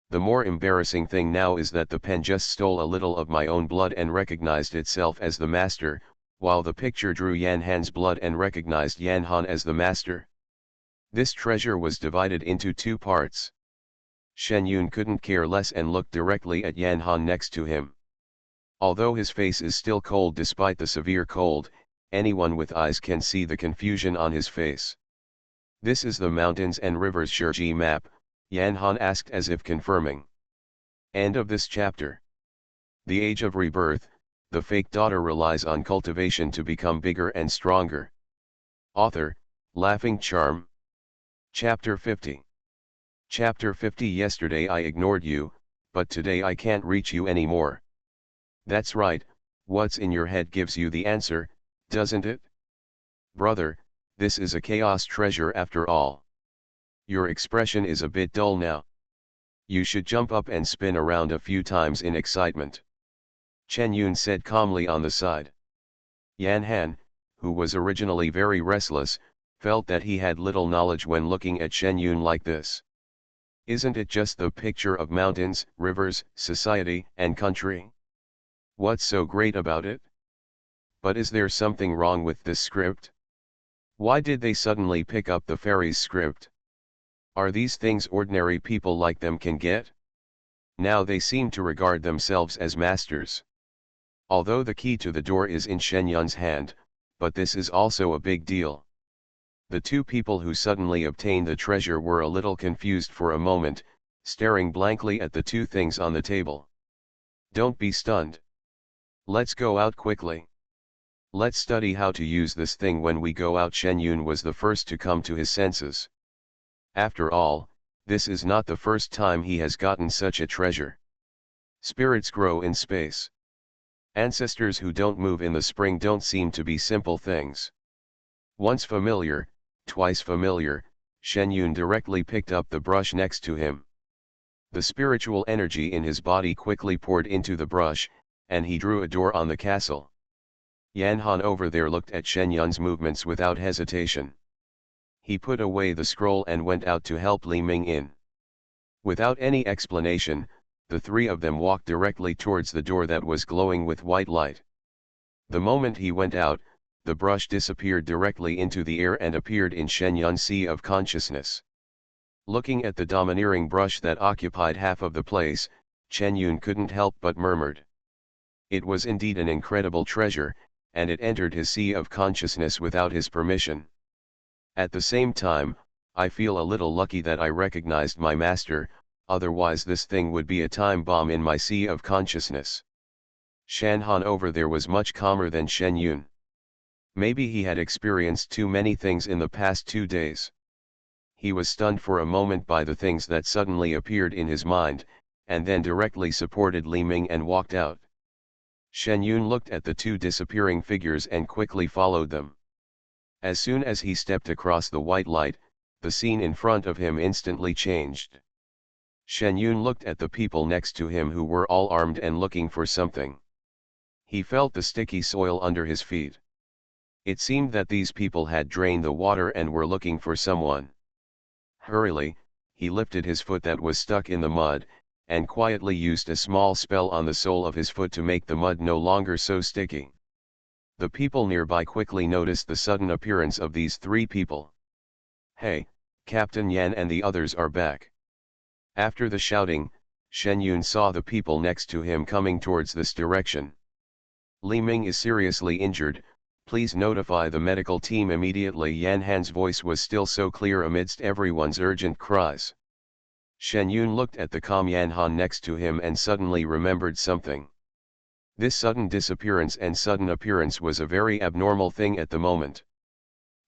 The more embarrassing thing now is that the pen just stole a little of my own blood and recognized itself as the master, while the picture drew Yan Han's blood and recognized Yan Han as the master. This treasure was divided into two parts. Shen Yun couldn't care less and looked directly at Yan Han next to him. Although his face is still cold despite the severe cold, anyone with eyes can see the confusion on his face. This is the mountains and rivers Shiji map, Yan Han asked as if confirming. End of this chapter. The Age of Rebirth, the fake daughter relies on cultivation to become bigger and stronger. Author, Laughing Charm. Chapter 50. Chapter 50. Yesterday I ignored you, but today I can't reach you anymore. That's right, what's in your head gives you the answer, doesn't it? Brother, this is a chaos treasure after all. Your expression is a bit dull now. You should jump up and spin around a few times in excitement. Chen Yun said calmly on the side. Yan Han, who was originally very restless, felt that he had little knowledge when looking at Chen Yun like this. Isn't it just the picture of mountains, rivers, society, and country? What's so great about it? But is there something wrong with this script? Why did they suddenly pick up the fairies' script? Are these things ordinary people like them can get? Now they seem to regard themselves as masters. Although the key to the door is in Shen Yun's hand, but this is also a big deal. The two people who suddenly obtained the treasure were a little confused for a moment, staring blankly at the two things on the table. Don't be stunned. Let's go out quickly. Let's study how to use this thing when we go out. Shen Yun was the first to come to his senses. After all, this is not the first time he has gotten such a treasure. Spirits grow in space. Ancestors who don't move in the spring don't seem to be simple things. Once familiar, twice familiar, Shen Yun directly picked up the brush next to him. The spiritual energy in his body quickly poured into the brush, and he drew a door on the castle. Yan Han over there looked at Shen Yun's movements without hesitation. He put away the scroll and went out to help Li Ming in. Without any explanation, the three of them walked directly towards the door that was glowing with white light. The moment he went out, the brush disappeared directly into the air and appeared in Shen Yun's sea of consciousness. Looking at the domineering brush that occupied half of the place, Chen Yun couldn't help but murmured. It was indeed an incredible treasure, and it entered his sea of consciousness without his permission. At the same time, I feel a little lucky that I recognized my master, otherwise this thing would be a time bomb in my sea of consciousness. Shan Han over there was much calmer than Shen Yun. Maybe he had experienced too many things in the past 2 days. He was stunned for a moment by the things that suddenly appeared in his mind, and then directly supported Li Ming and walked out. Shen Yun looked at the two disappearing figures and quickly followed them. As soon as he stepped across the white light, the scene in front of him instantly changed. Shen Yun looked at the people next to him who were all armed and looking for something. He felt the sticky soil under his feet. It seemed that these people had drained the water and were looking for someone. Hurriedly, he lifted his foot that was stuck in the mud, and quietly used a small spell on the sole of his foot to make the mud no longer so sticky. The people nearby quickly noticed the sudden appearance of these three people. Hey, Captain Yan and the others are back. After the shouting, Shen Yun saw the people next to him coming towards this direction. Li Ming is seriously injured, please notify the medical team immediately. Yan Han's voice was still so clear amidst everyone's urgent cries. Shen Yun looked at the calm Yan Han next to him and suddenly remembered something. This sudden disappearance and sudden appearance was a very abnormal thing at the moment.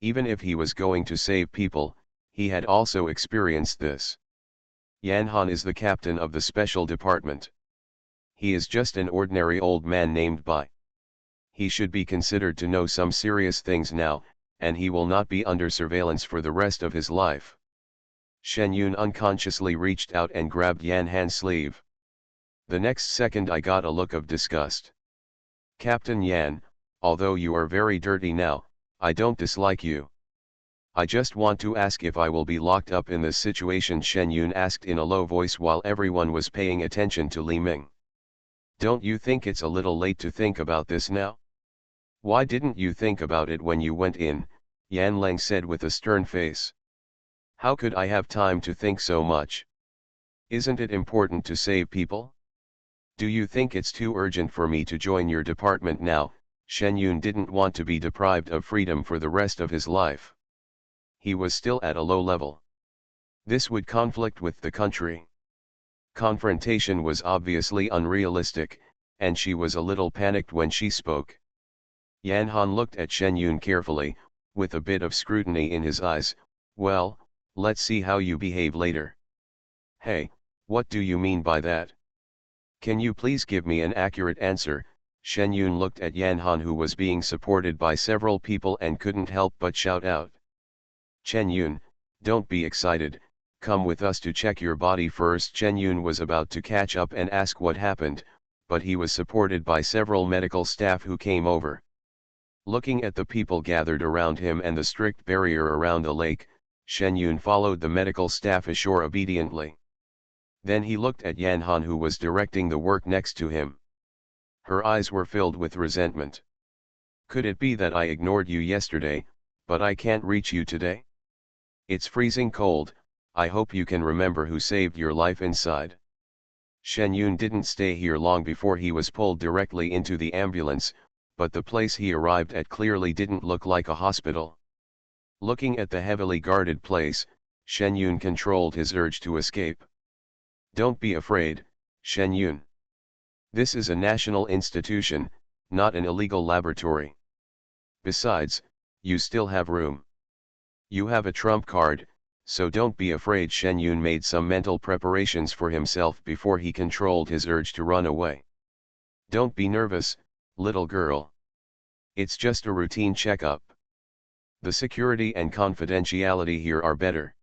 Even if he was going to save people, he had also experienced this. Yan Han is the captain of the special department. He is just an ordinary old man named Bai. He should be considered to know some serious things now, and he will not be under surveillance for the rest of his life. Shen Yun unconsciously reached out and grabbed Yan Han's sleeve. The next second I got a look of disgust. Captain Yan, although you are very dirty now, I don't dislike you. I just want to ask if I will be locked up in this situation, Shen Yun asked in a low voice while everyone was paying attention to Li Ming. Don't you think it's a little late to think about this now? Why didn't you think about it when you went in? Yan Leng said with a stern face. How could I have time to think so much? Isn't it important to save people? Do you think it's too urgent for me to join your department now? Shen Yun didn't want to be deprived of freedom for the rest of his life. He was still at a low level. This would conflict with the country. Confrontation was obviously unrealistic, and she was a little panicked when she spoke. Yan Han looked at Shen Yun carefully, with a bit of scrutiny in his eyes. Well, let's see how you behave later. Hey, what do you mean by that? Can you please give me an accurate answer? Shen Yun looked at Yan Han, who was being supported by several people and couldn't help but shout out. Chen Yun, don't be excited, Come with us to check your body first. Shen Yun was about to catch up and ask what happened, but he was supported by several medical staff who came over. Looking at the people gathered around him and the strict barrier around the lake, Shen Yun followed the medical staff ashore obediently. Then he looked at Yan Han, who was directing the work next to him. Her eyes were filled with resentment. Could it be that I ignored you yesterday, but I can't reach you today? It's freezing cold. I hope you can remember who saved your life inside. Shen Yun didn't stay here long before he was pulled directly into the ambulance, but the place he arrived at clearly didn't look like a hospital. Looking at the heavily guarded place, Shen Yun controlled his urge to escape. Don't be afraid, Shen Yun. This is a national institution, not an illegal laboratory. Besides, you still have room. You have a trump card, so don't be afraid. Shen Yun made some mental preparations for himself before he controlled his urge to run away. Don't be nervous, little girl. It's just a routine checkup. The security and confidentiality here are better.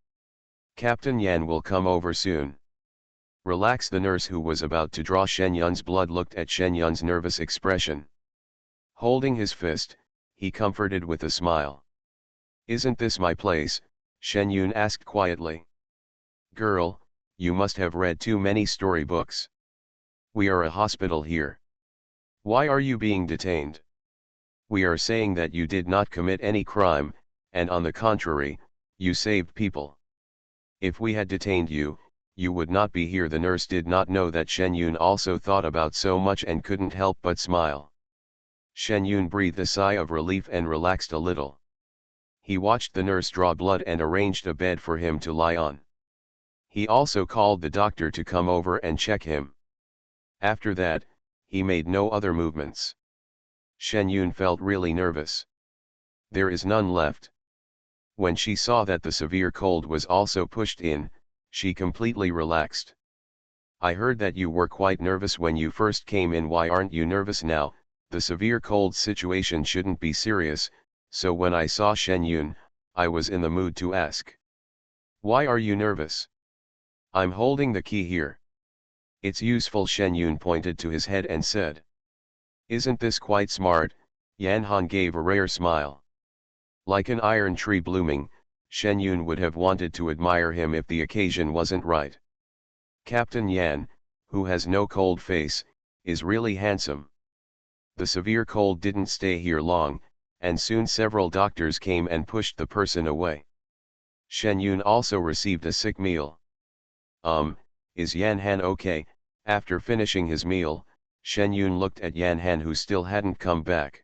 Captain Yan will come over soon. Relax. The nurse who was about to draw Shen Yun's blood looked at Shen Yun's nervous expression. Holding his fist, he comforted with a smile. Isn't this my place? Shen Yun asked quietly. Girl, you must have read too many storybooks. We are a hospital here. Why are you being detained? We are saying that you did not commit any crime, and on the contrary, you saved people. If we had detained you, you would not be here. The nurse did not know that Shen Yun also thought about so much and couldn't help but smile. Shen Yun breathed a sigh of relief and relaxed a little. He watched the nurse draw blood and arranged a bed for him to lie on. He also called the doctor to come over and check him. After that, he made no other movements. Shen Yun felt really nervous. There is none left. When she saw that the severe cold was also pushed in, she completely relaxed. I heard that you were quite nervous when you first came in. Why aren't you nervous now? The severe cold situation shouldn't be serious, so when I saw Shen Yun, I was in the mood to ask. Why are you nervous? I'm holding the key here. It's useful. Shen Yun pointed to his head and said. Isn't this quite smart? Yan Han gave a rare smile. Like an iron tree blooming, Shen Yun would have wanted to admire him if the occasion wasn't right. Captain Yan, who has no cold face, is really handsome. The severe cold didn't stay here long, and soon several doctors came and pushed the person away. Shen Yun also received a sick meal. Is Yan Han okay? After finishing his meal, Shen Yun looked at Yan Han, who still hadn't come back.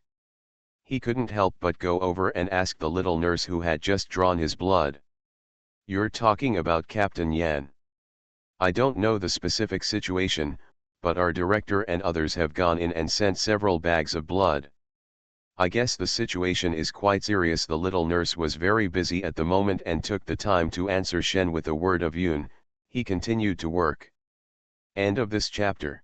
He couldn't help but go over and ask the little nurse who had just drawn his blood. You're talking about Captain Yan? I don't know the specific situation, but our director and others have gone in and sent several bags of blood. I guess the situation is quite serious. The little nurse was very busy at the moment and took the time to answer Shen with a word of Yun. He continued to work. End of this chapter.